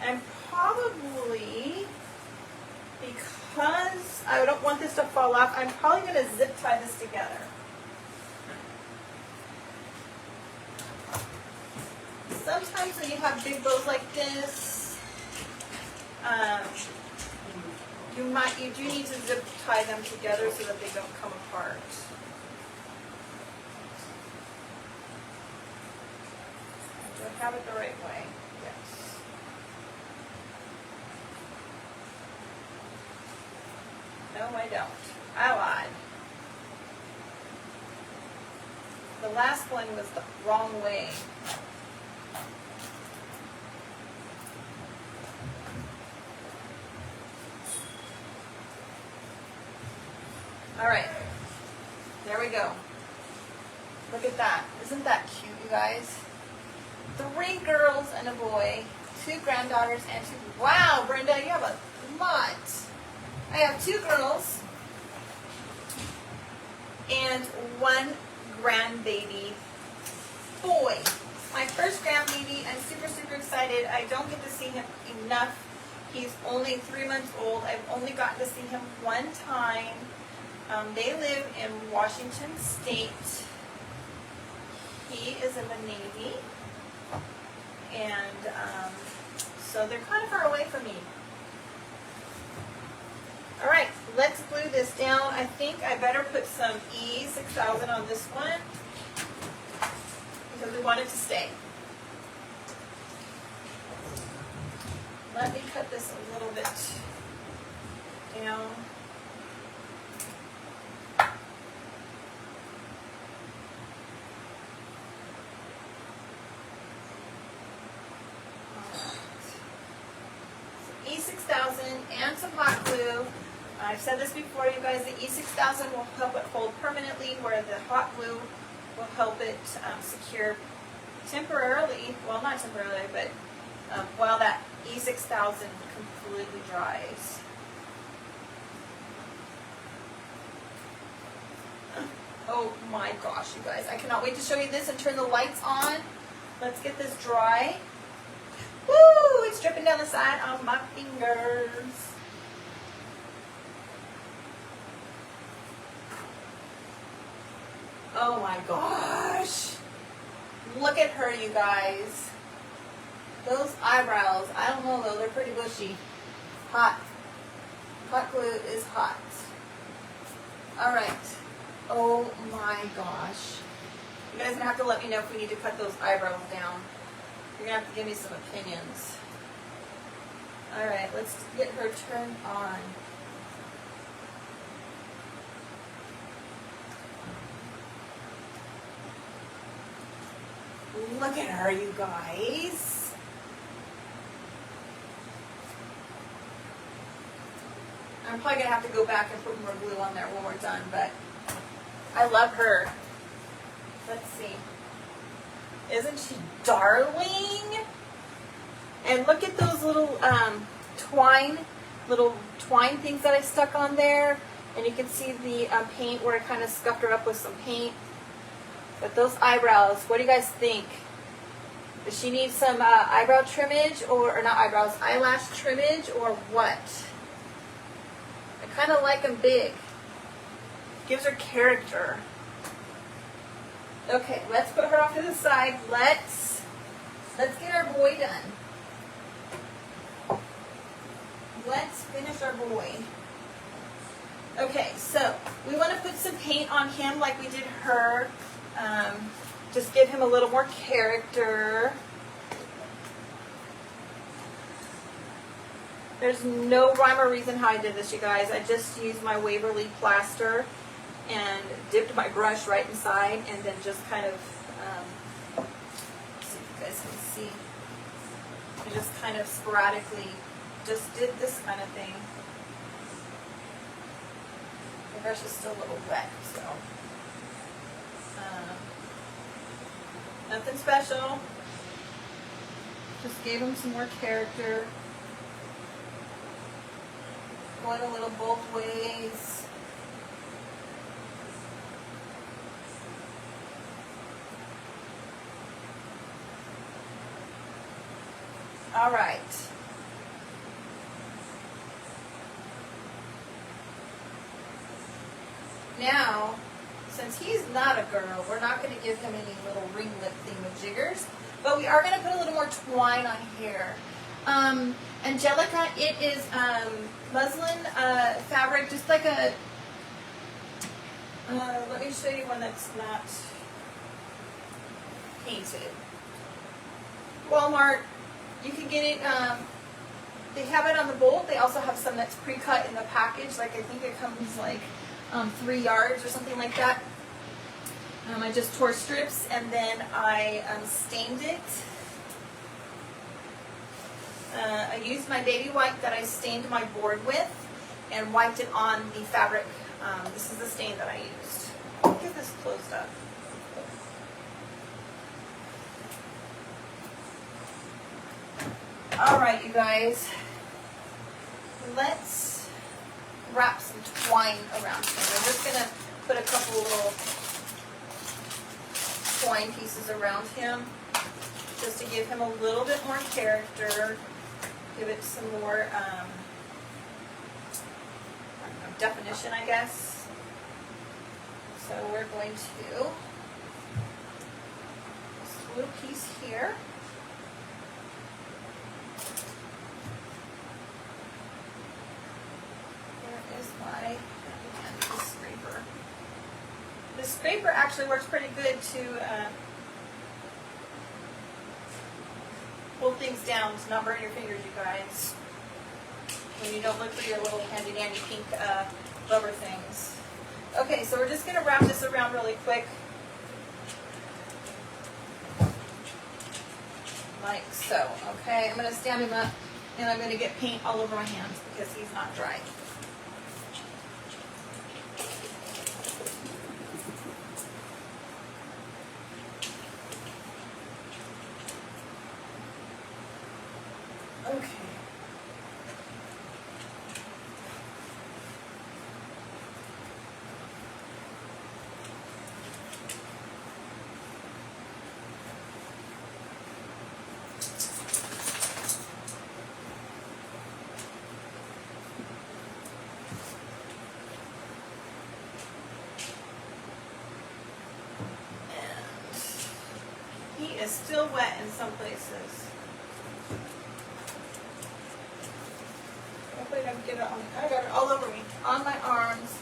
And probably, because I don't want this to fall off, I'm probably going to zip tie this together. Sometimes when you have big bows like this, you do need to zip tie them together so that they don't come apart. Do I have it the right way? Yes. No, I don't. I lied. The last one was the wrong way. All right, there we go. Look at that. Isn't that cute, you guys? 3 girls and a boy, 2 granddaughters and 2. Wow, Brenda, you have a lot. I have 2 girls and 1 grandbaby boy. My first grandbaby. I'm super, super excited. I don't get to see him enough. He's only 3 months old. I've only gotten to see him 1 time. They live in Washington State. He is in the Navy. And so they're kind of far away from me. All right, let's glue this down. I think I better put some E6000 on this one because we want it to stay. Let me cut this a little bit down. E6000 and some hot glue. I've said this before, you guys, the E6000 will help it hold permanently, where the hot glue will help it secure temporarily, well, not temporarily, but while that E6000 completely dries. Oh my gosh, you guys, I cannot wait to show you this and turn the lights on. Let's get this dry. Woo! It's dripping down the side of my fingers. Oh my gosh. Look at her, you guys. Those eyebrows, I don't know though, they're pretty bushy. Hot. Hot glue is hot. Alright. Oh my gosh. You guys are going to have to let me know if we need to cut those eyebrows down. You're going to have to give me some opinions. Alright, let's get her turned on. Look at her, you guys. I'm probably going to have to go back and put more glue on there when we're done, but I love her. Let's see. Isn't she darling? And look at those little twine things that I stuck on there. And you can see the paint where I kind of scuffed her up with some paint. But those eyebrows, what do you guys think? Does she need some eyebrow trimmage or not eyebrows, eyelash trimmage or what? I kind of like them big. Gives her character. Okay, let's put her off to the side. Let's get our boy done. Let's finish our boy. Okay, so we want to put some paint on him like we did her. Just give him a little more character. There's no rhyme or reason how I did this, you guys. I just used my Waverly plaster and dipped my brush right inside and then just kind of, see if you guys can see, I just kind of sporadically just did this kind of thing. The brush is still a little wet, so. Nothing special. Just gave him some more character. Going a little both ways. All right. Now, since he's not a girl, we're not going to give him any little ringlet thingamajiggers, but we are going to put a little more twine on here. Angelica, it is muslin fabric, just like a, let me show you one that's not painted. Walmart, you can get it, they have it on the bolt. They also have some that's pre-cut in the package, like I think it comes like 3 yards or something like that. I just tore strips and then I stained it. I used my baby white that I stained my board with and wiped it on the fabric. This is the stain that I used. Get this closed up. Alright, you guys. Let's wrap some twine around here. I'm just going to put a couple little twine pieces around him just to give him a little bit more character, give it some more I don't know, definition, I guess. So we're going to this little piece here. There is my scraper actually works pretty good to pull things down to not burn your fingers, you guys, when you don't look for your little handy dandy pink rubber things. Okay, so we're just going to wrap this around really quick. Like so. Okay, I'm going to stand him up and I'm going to get paint all over my hands because he's not dry. Okay. He is still wet in some places. Hopefully I can get it on. I got it all over me, on my arms.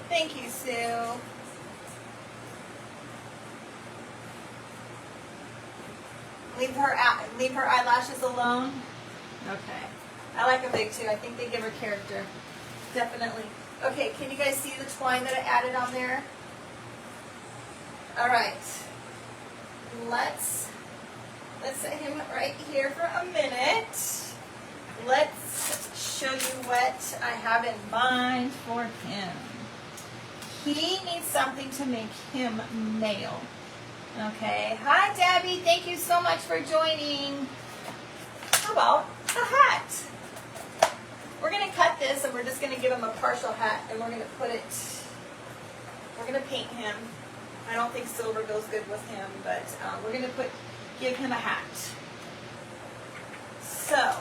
Thank you, Sue. Leave her eyelashes alone. Okay. I like them big too. I think they give her character. Definitely. Okay, can you guys see the twine that I added on there? All right. Let's set him right here for a minute. Let's show you what I have in mind for him. He needs something to make him male. Okay. Hi, Debbie. Thank you so much for joining. How about a hat? We're going to cut this and we're just going to give him a partial hat and we're going to we're going to paint him. I don't think silver goes good with him, but we're going to give him a hat. So,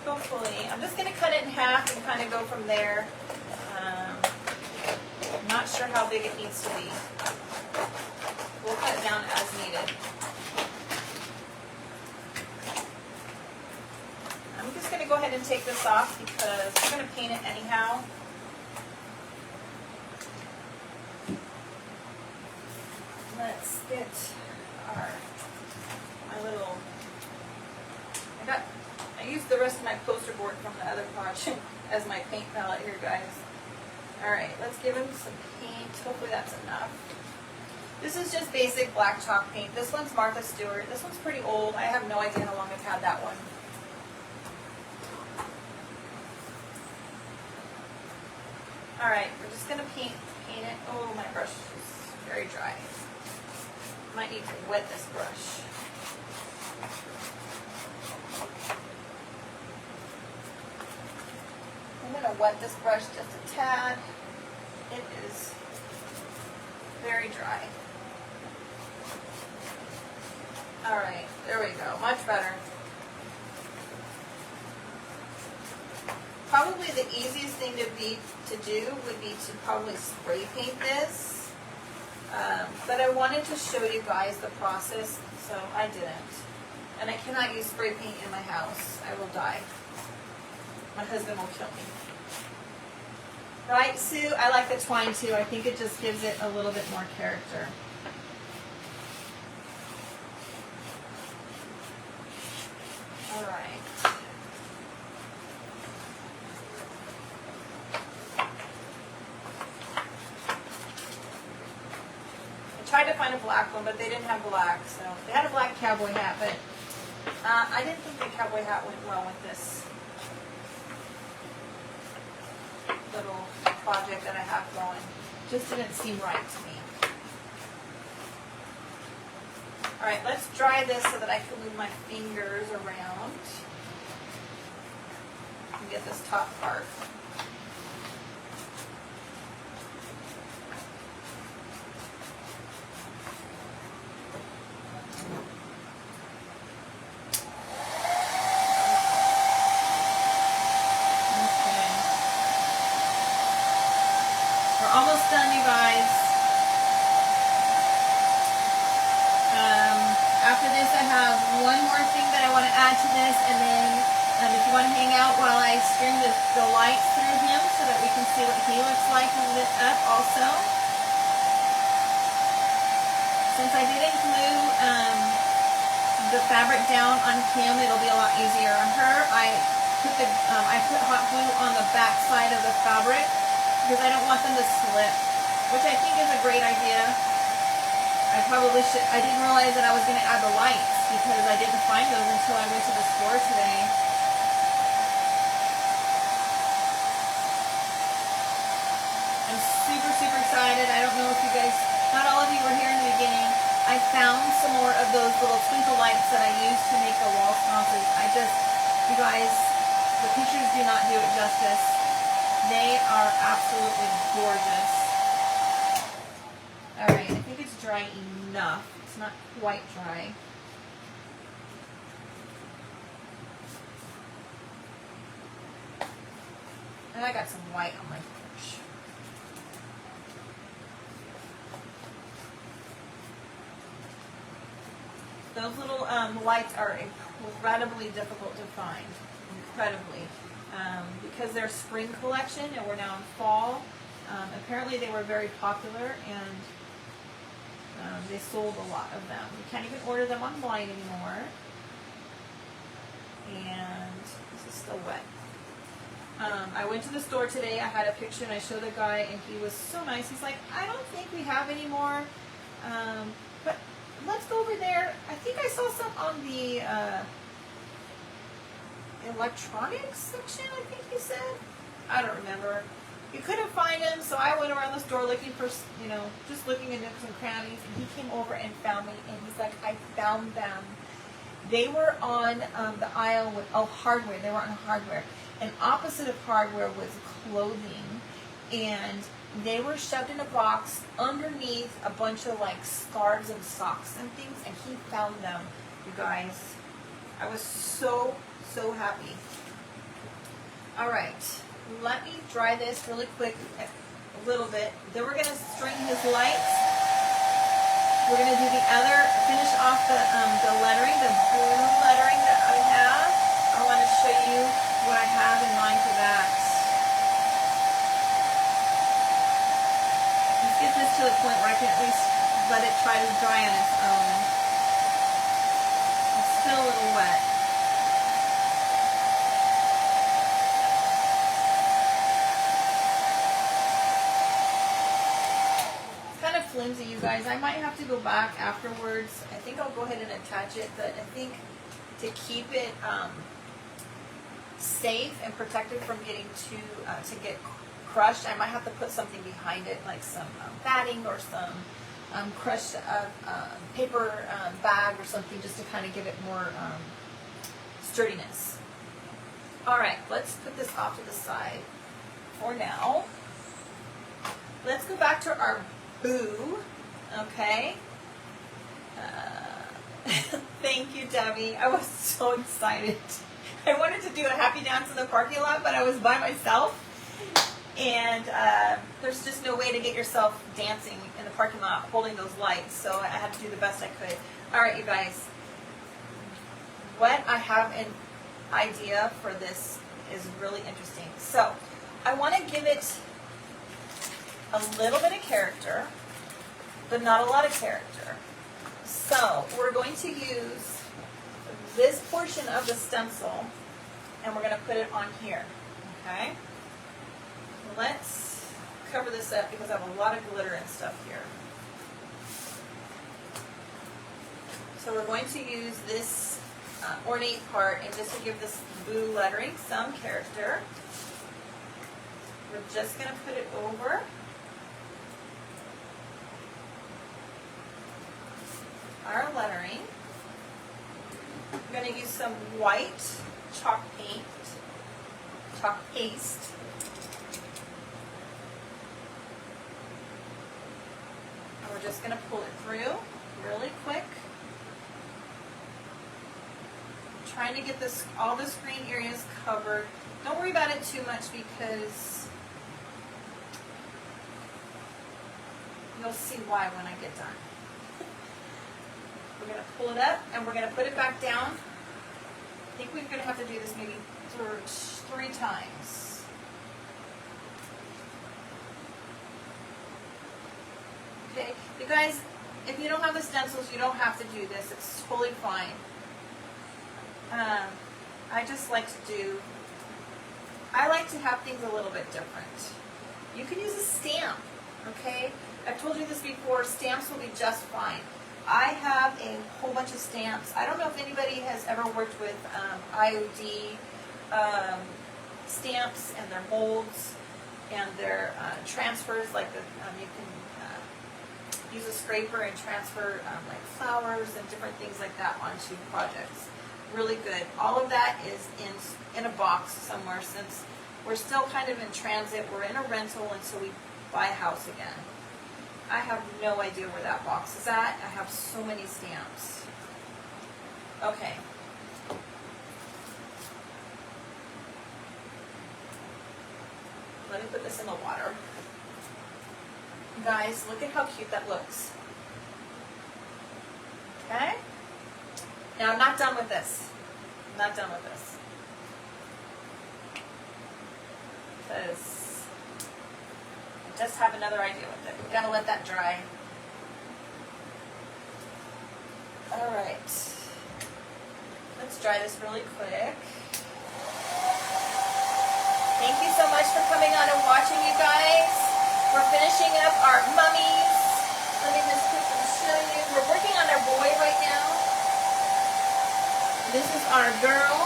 hopefully, I'm just going to cut it in half and kind of go from there. I'm not sure how big it needs to be. We'll cut it down as needed. I'm just going to go ahead and take this off because we're going to paint it anyhow. Let's get my little, I used the rest of my poster board from the other project as my paint palette here, guys. Alright, let's give him some paint. Hopefully that's enough. This is just basic black chalk paint. This one's Martha Stewart. This one's pretty old. I have no idea how long I've had that one. Alright, we're just going to paint it. Oh, my brush is very dry. Might need to wet this brush. I'm going to wet this brush just a tad. It is very dry. Alright, there we go. Much better. Probably the easiest thing to do would be to probably spray paint this. But I wanted to show you guys the process, so I didn't. And I cannot use spray paint in my house. I will die. My husband will kill me. Right, Sue? I like the twine too. I think it just gives it a little bit more character. All right. Tried to find a black one, but they didn't have black, so they had a black cowboy hat, but I didn't think the cowboy hat went well with this little project that I have going. Just didn't seem right to me. All right, let's dry this so that I can move my fingers around and get this top part. Almost done, you guys. After this, I have one more thing that I want to add to this, and then if you want to hang out while I string the lights through him so that we can see what he looks like lit up also. Since I didn't glue the fabric down on Kim, it'll be a lot easier on her. I put hot glue on the back side of the fabric because I don't want them to slip, which I think is a great idea. I didn't realize that I was going to add the lights because I didn't find those until I went to the store today. I'm super, super excited. I don't know if you guys, not all of you were here in the beginning. I found some more of those little twinkle lights that I used to make the wall sconces. You guys, the pictures do not do it justice. They are absolutely gorgeous. All right, I think it's dry enough. It's not quite dry. And I got some white on my brush. Those little lights are incredibly difficult to find. Incredibly. Because they're spring collection and we're now in fall. Apparently they were very popular and they sold a lot of them. You can't even order them online anymore. And this is still wet. I went to the store today. I had a picture and I showed the guy and he was so nice. He's like, I don't think we have any more. But let's go over there. I think I saw some on the electronics section, I think he said. I don't remember. You couldn't find them, so I went around the store looking for, just looking in nooks and crannies, and he came over and found me, and he's like, I found them. They were on the aisle with, hardware. They were on hardware. And opposite of hardware was clothing, and they were shoved in a box underneath a bunch of like scarves and socks and things, and he found them, you guys. I was so, so happy. All right. Let me dry this really quick, a little bit. Then we're going to string his lights. We're going to do finish off the lettering, the blue lettering that I have. I want to show you what I have in mind for that. Let's get this to the point where I can at least let it try to dry on its own. It's still a little wet. Flimsy, you guys. I might have to go back afterwards. I think I'll go ahead and attach it, but I think to keep it safe and protected from getting to get crushed, I might have to put something behind it, like some batting or some crushed paper bag or something, just to kind of give it more sturdiness. All right, let's put this off to the side for now. Let's go back to our boo, okay? Thank you, Debbie. I was so excited. I wanted to do a happy dance in the parking lot, but I was by myself. And there's just no way to get yourself dancing in the parking lot holding those lights, so I had to do the best I could. All right, you guys. What I have an idea for this is really interesting. So I want to give it a little bit of character, but not a lot of character. So we're going to use this portion of the stencil and we're going to put it on here, okay? Let's cover this up because I have a lot of glitter and stuff here. So we're going to use this ornate part and just to give this boo lettering some character. We're just going to put it over our lettering. I'm going to use some white chalk paste. And we're just going to pull it through really quick. Trying to get this all the screen areas covered. Don't worry about it too much because you'll see why when I get done. We're going to pull it up and we're going to put it back down I think we're going to have to do this maybe 3 times. Okay, you guys, if you don't have the stencils, you don't have to do this. It's totally fine. I just like I like to have things a little bit different. You can use a stamp, okay? I've told you this before, stamps will be just fine. I have a whole bunch of stamps. I don't know if anybody has ever worked with IOD stamps and their molds and their transfers, like you can use a scraper and transfer like flowers and different things like that onto projects. Really good. All of that is in a box somewhere, since we're still kind of in transit. We're in a rental until we buy a house again. I have no idea where that box is at. I have so many stamps. Okay. Let me put this in the water. You guys, look at how cute that looks. Okay? Now, I'm not done with this. I'm not done with this. Because I just have another idea with it. We've got to let that dry. All right. Let's dry this really quick. Thank you so much for coming on and watching, you guys. We're finishing up our mummies. Let me just quickly show you. We're working on our boy right now. This is our girl.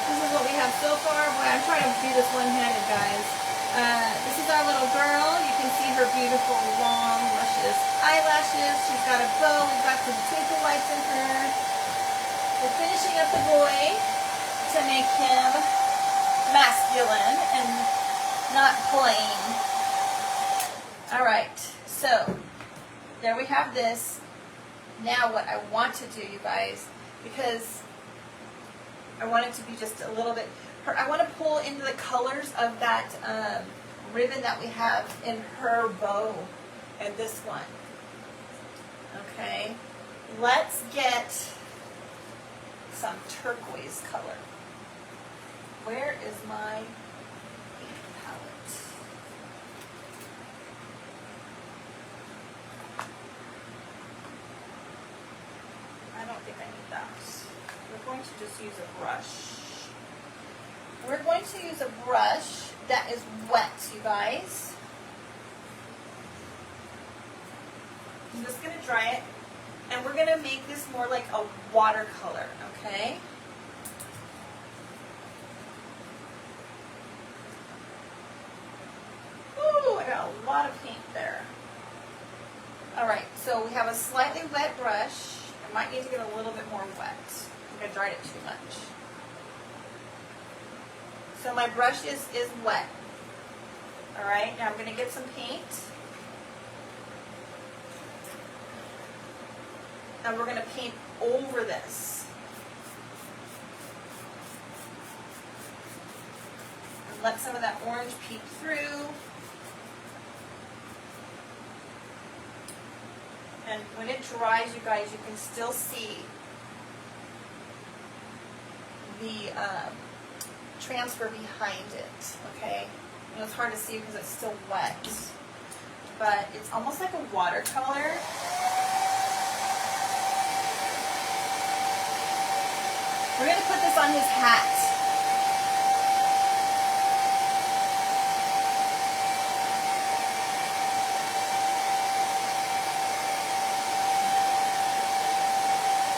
This is what we have so far. Boy, I'm trying to do this one-handed, guys. This is our little girl. You can see her beautiful, long, luscious eyelashes. She's got a bow. We've got some twinkle lights in her. We're finishing up the boy to make him masculine and not plain. All right, so there we have this. Now what I want to do, you guys, because I want it to be just a little bit, I want to pull into the colors of that ribbon that we have in her bow and this one. Okay, let's get some turquoise color. Where is my paint palette? I don't think I need that. We're going to just use a brush. We're going to use a brush that is wet, you guys. I'm just going to dry it. And we're going to make this more like a watercolor, okay? Ooh, I got a lot of paint there. All right, so we have a slightly wet brush. I might need to get a little bit more wet. I think I dried it too much. So my brush is wet. All right, now I'm going to get some paint. And we're going to paint over this. And let some of that orange peek through. And when it dries, you guys, you can still see the transfer behind it, okay? You know, it's hard to see because it's still wet. But it's almost like a watercolor. We're going to put this on his hat.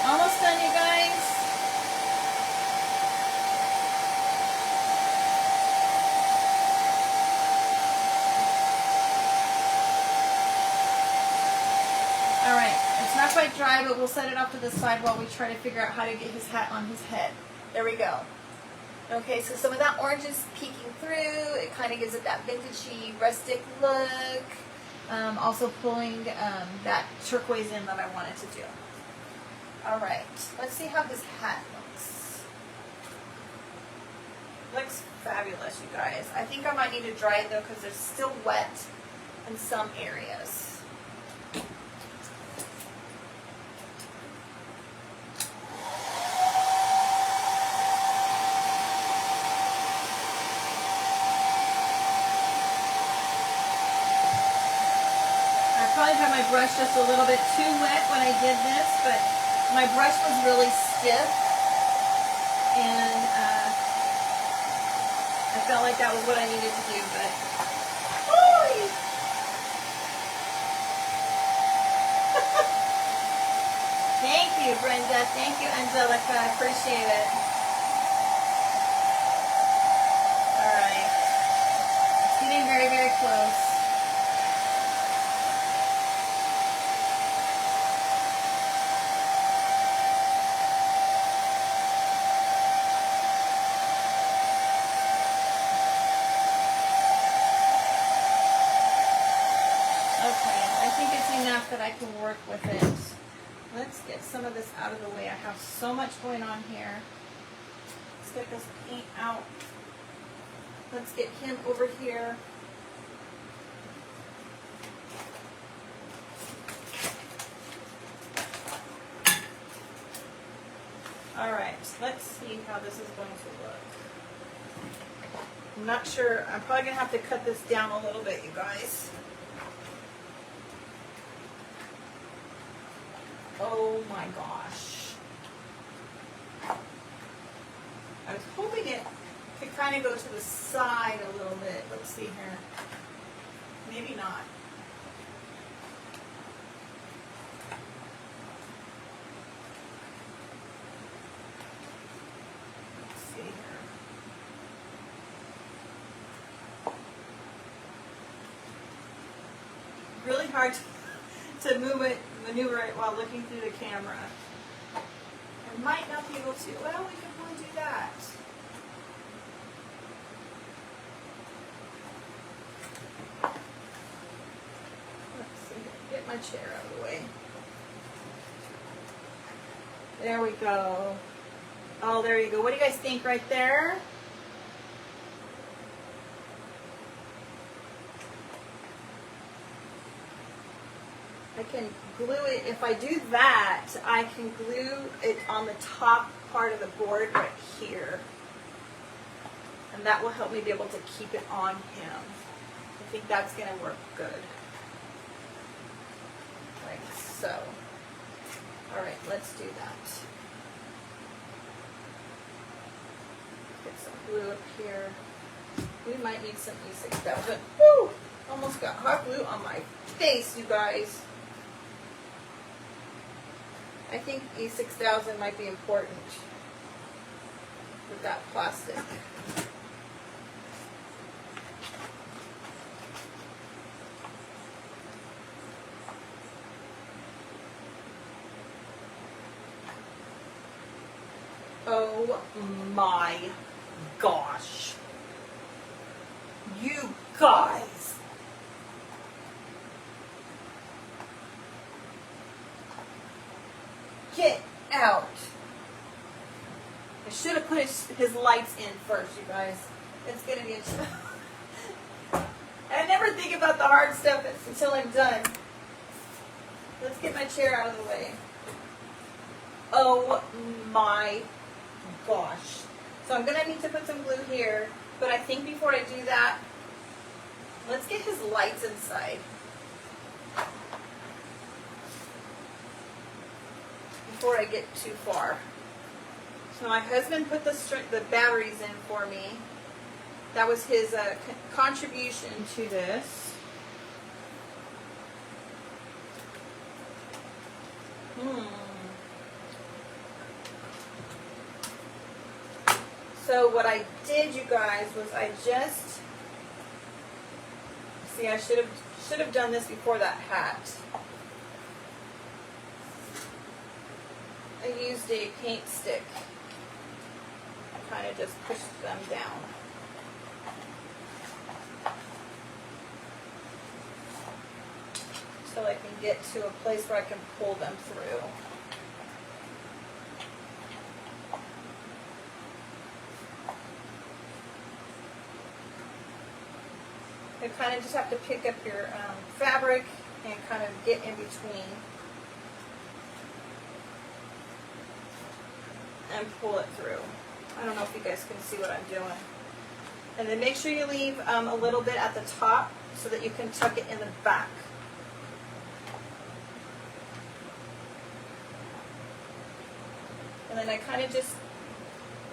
Almost done, you guys. All right, it's not quite dry, but we'll set it off to the side while we try to figure out how to get his hat on his head. There we go. Okay, so some of that orange is peeking through. It kind of gives it that vintagey, rustic look. Also pulling that turquoise in that I wanted to do. All right, let's see how this hat looks. Looks fabulous, you guys. I think I might need to dry it though because it's still wet in some areas. have had my brush just a little bit too wet when I did this, but my brush was really stiff, and I felt like that was what I needed to do, but thank you, Brenda. Thank you, Angelica. I appreciate it. All right. It's getting very, very close. That I can work with it. Let's get some of this out of the way. I have so much going on here. Let's get this paint out. Let's get him over here. All right, let's see how this is going to look. I'm not sure. I'm probably going to have to cut this down a little bit, you guys. Oh my gosh. I was hoping it could kind of go to the side a little bit. Let's see here. Maybe not. Let's see here. Really hard to maneuver it while looking through the camera. I might not be able to. Well, we can probably do that. Let's see. Get my chair out of the way. There we go. Oh, there you go. What do you guys think right there? I can glue it. If I do that, I can glue it on the top part of the board right here. And that will help me be able to keep it on him. I think that's going to work good. Like so. All right, let's do that. Get some glue up here. We might need some E6000. Woo! Almost got hot glue on my face, you guys. I think E6000 might be important with that plastic. Oh my gosh. You guys. Get out. I should have put his lights in first, you guys. It's going to be I never think about the hard stuff until I'm done. Let's get my chair out of the way. Oh my gosh. So I'm going to need to put some glue here, but I think before I do that, let's get his lights inside. Before I get too far. So my husband put the batteries in for me. That was his contribution to this. So what I did, you guys, was I just see. I should have done this before that hat. I used a paint stick. I kind of just pushed them down. So I can get to a place where I can pull them through. You kind of just have to pick up your fabric and kind of get in between and pull it through. I don't know if you guys can see what I'm doing. And then make sure you leave a little bit at the top so that you can tuck it in the back. And then I kind of just,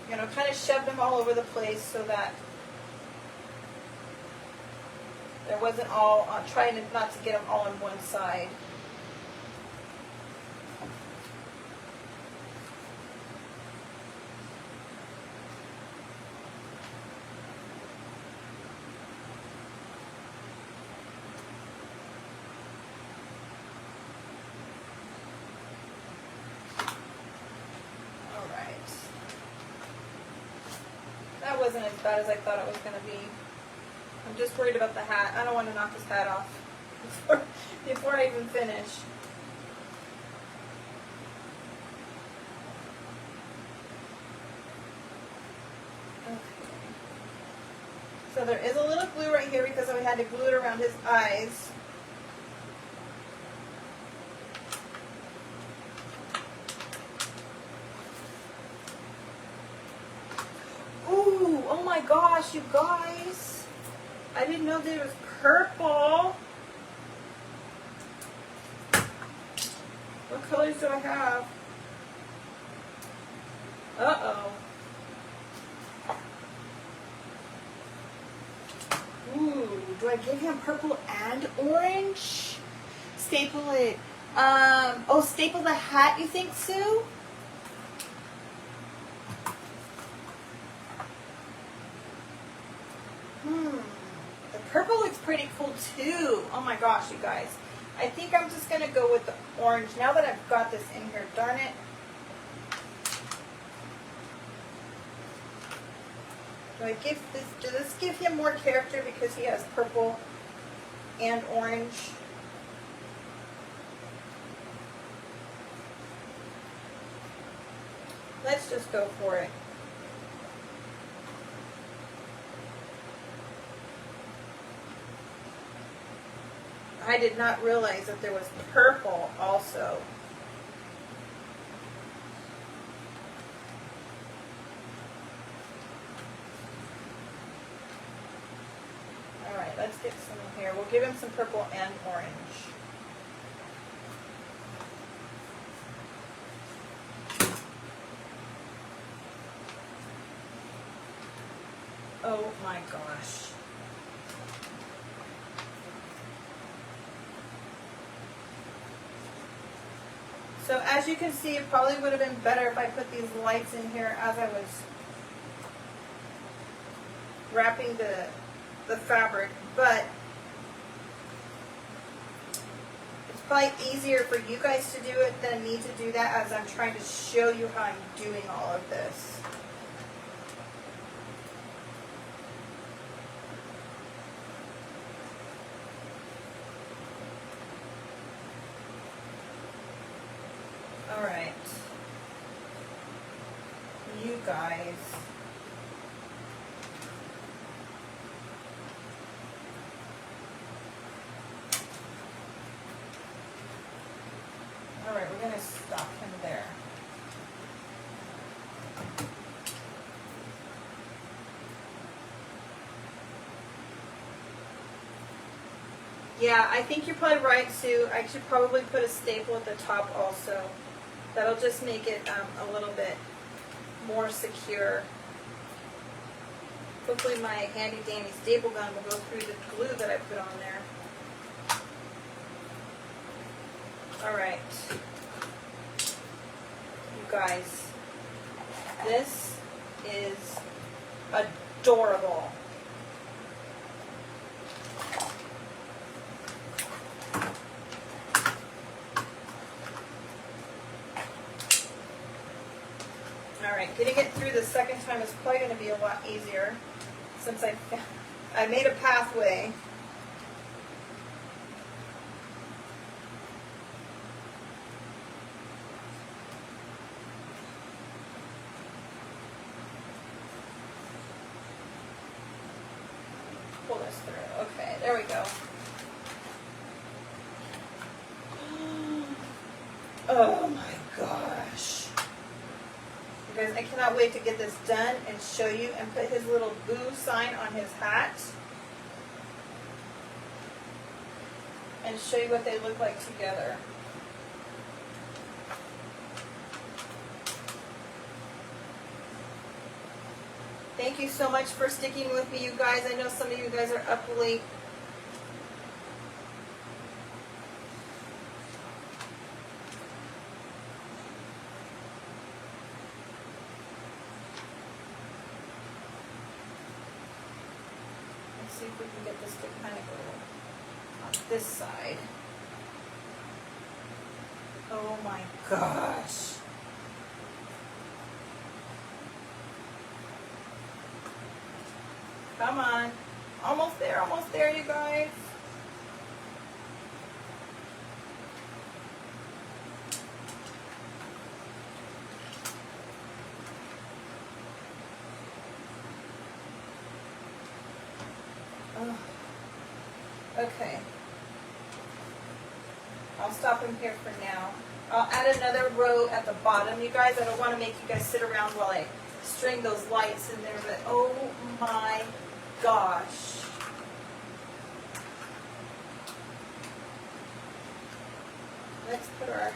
kind of shoved them all over the place so that there wasn't all, trying not to get them all on one side. That wasn't as bad as I thought it was going to be. I'm just worried about the hat. I don't want to knock his hat off before I even finish. Okay. So there is a little glue right here because we had to glue it around his eyes. Oh my gosh, you guys. I didn't know there was purple. What colors do I have? Uh-oh. Ooh, do I give him purple and orange? Staple it. Staple the hat, you think, Sue? The purple looks pretty cool too. Oh my gosh, you guys. I think I'm just going to go with the orange now that I've got this in here. Darn it. Do this give him more character because he has purple and orange? Let's just go for it. I did not realize that there was purple also. All right, let's get some here. We'll give him some purple and orange. Oh my gosh. So as you can see, it probably would have been better if I put these lights in here as I was wrapping the fabric, but it's probably easier for you guys to do it than me to do that as I'm trying to show you how I'm doing all of this. All right, you guys. All right, we're going to stop him there. Yeah, I think you're probably right, Sue. I should probably put a staple at the top also. That'll just make it a little bit more secure. Hopefully my handy dandy staple gun will go through the glue that I put on there. Alright. You guys, this is adorable. Alright, getting it through the second time is probably going to be a lot easier since I made a pathway. Pull this through. Okay, there we go. Oh my gosh. You guys, I cannot wait to get this done and show you and put his little boo sign on his hat and show you what they look like together. Thank you so much for sticking with me, you guys. I know some of you guys are up late. Let's see if we can get this to kind of go on this side. Oh my gosh. Come on. Almost there, you guys. Ugh. Okay. I'll stop him here for now. I'll add another row at the bottom, you guys. I don't want to make you guys sit around while I string those lights in there, but oh my gosh. Let's put our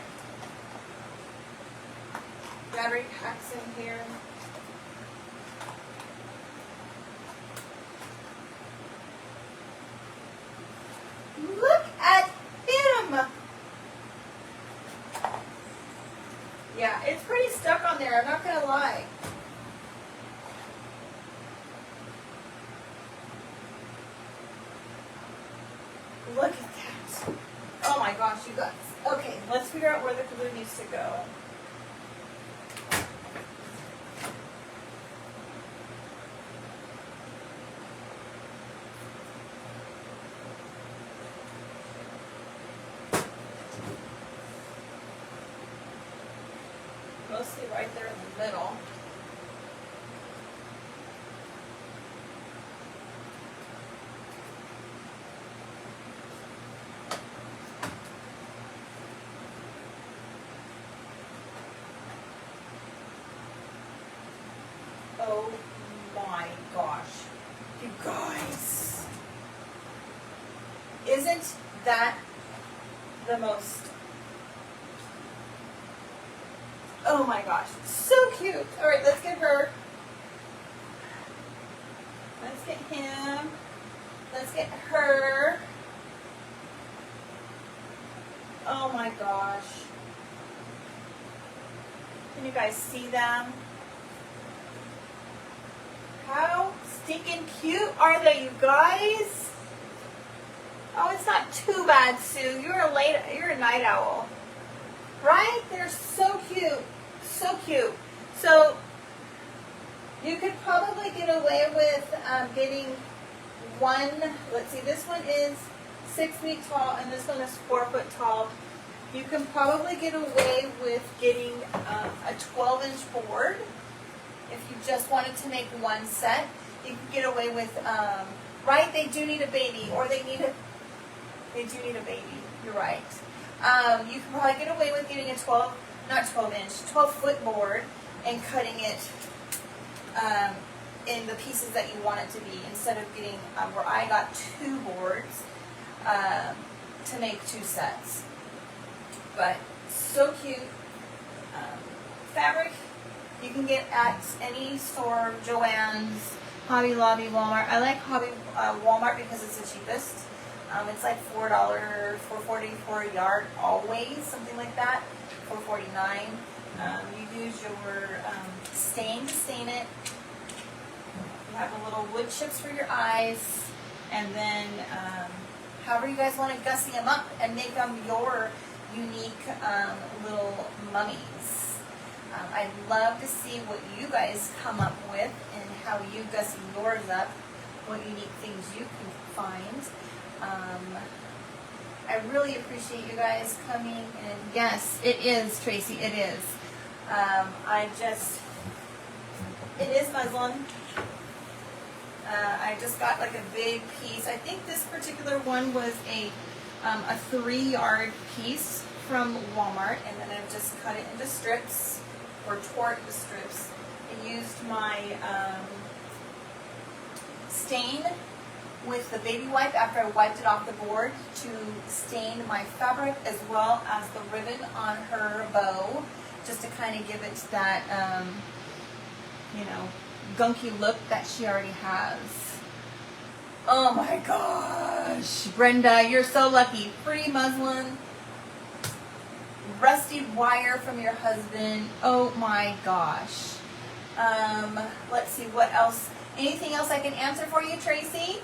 battery packs in here. Look at him! Yeah, it's pretty stuck on there, I'm not gonna lie. Look at that. Oh my gosh, you guys. Okay, let's figure out where the glue needs to go. Mostly right there in the middle. Oh my gosh. You guys. Isn't that the most... Oh my gosh. So cute. All right, let's get her. Let's get him. Let's get her. Oh my gosh. Can you guys see them? How stinking cute are they, you guys? Oh, it's not too bad, Sue. You're a night owl. Right? They're so cute. So cute. So you could probably get away with getting one. Let's see, this one is 6 feet tall and this one is 4 foot tall. You can probably get away with getting a 12-inch board if you just wanted to make one set. You can get away with, right? They do need a baby, or they do need a baby. You're right. You can probably get away with getting a 12-foot board and cutting it in the pieces that you want it to be, instead of getting where I got 2 boards to make 2 sets. But so cute. Fabric you can get at any store, Joann's, Hobby Lobby, Walmart. I like Walmart because it's the cheapest. It's like $4, $4.40 for a yard always, something like that, $4.49. You use your stain to stain it. You have a little wood chips for your eyes, and then however you guys want to gussy them up and make them your unique little mummies. I'd love to see what you guys come up with and how you gussy yours up, what unique things you can find. I really appreciate you guys coming, and yes, it is, Tracy, it is. It is muslin. I just got like a big piece. I think this particular one was a 3-yard piece from Walmart, and then I've just cut it into strips, or tore the strips, and used my stain with the baby wipe after I wiped it off the board to stain my fabric as well as the ribbon on her bow, just to kind of give it that, gunky look that she already has. Oh my gosh. Brenda, you're so lucky. Free muslin. Rusty wire from your husband. Oh my gosh. Let's see what else. Anything else I can answer for you, Tracy?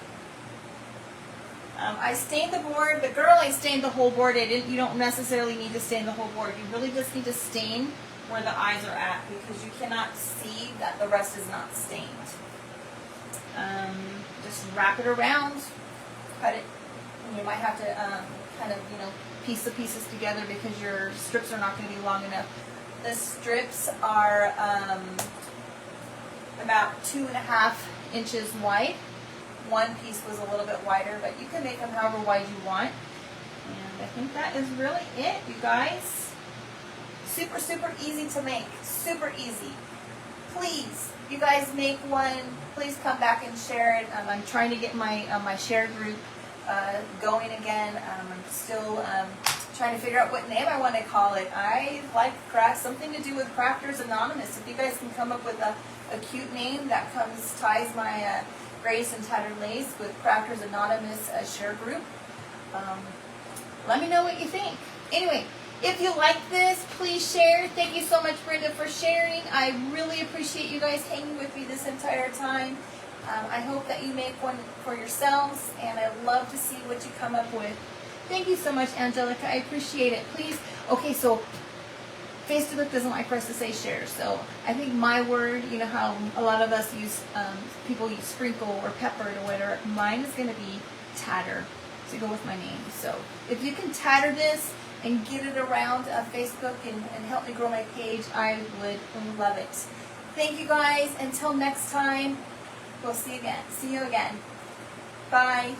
I stained the board, but girl, I stained the whole board. You don't necessarily need to stain the whole board. You really just need to stain where the eyes are at because you cannot see that the rest is not stained. Just wrap it around, cut it. And you might have to kind of, piece the pieces together because your strips are not going to be long enough. The strips are about 2.5 inches wide. One piece was a little bit wider, but you can make them however wide you want. And I think that is really it, you guys. Super, super easy to make. Super easy. Please, you guys make one. Please come back and share it. I'm trying to get my my share group going again. I'm still trying to figure out what name I want to call it. I like something to do with Crafters Anonymous. If you guys can come up with a cute name that ties my Grace and Tattered Lace with Crafters Anonymous share group, let me know what you think. Anyway, if you like this, please share. Thank you so much, Brenda, for sharing. I really appreciate you guys hanging with me this entire time. I hope that you make one for yourselves, and I'd love to see what you come up with. Thank you so much, Angelica. I appreciate it. Please. Okay, so Facebook doesn't like for us to say share, so I think my word, you know how a lot of us use, people use sprinkle or peppered or whatever, mine is going to be tatter to go with my name. So if you can tatter this and get it around Facebook and help me grow my page, I would love it. Thank you guys. Until next time, we'll see you again. Bye.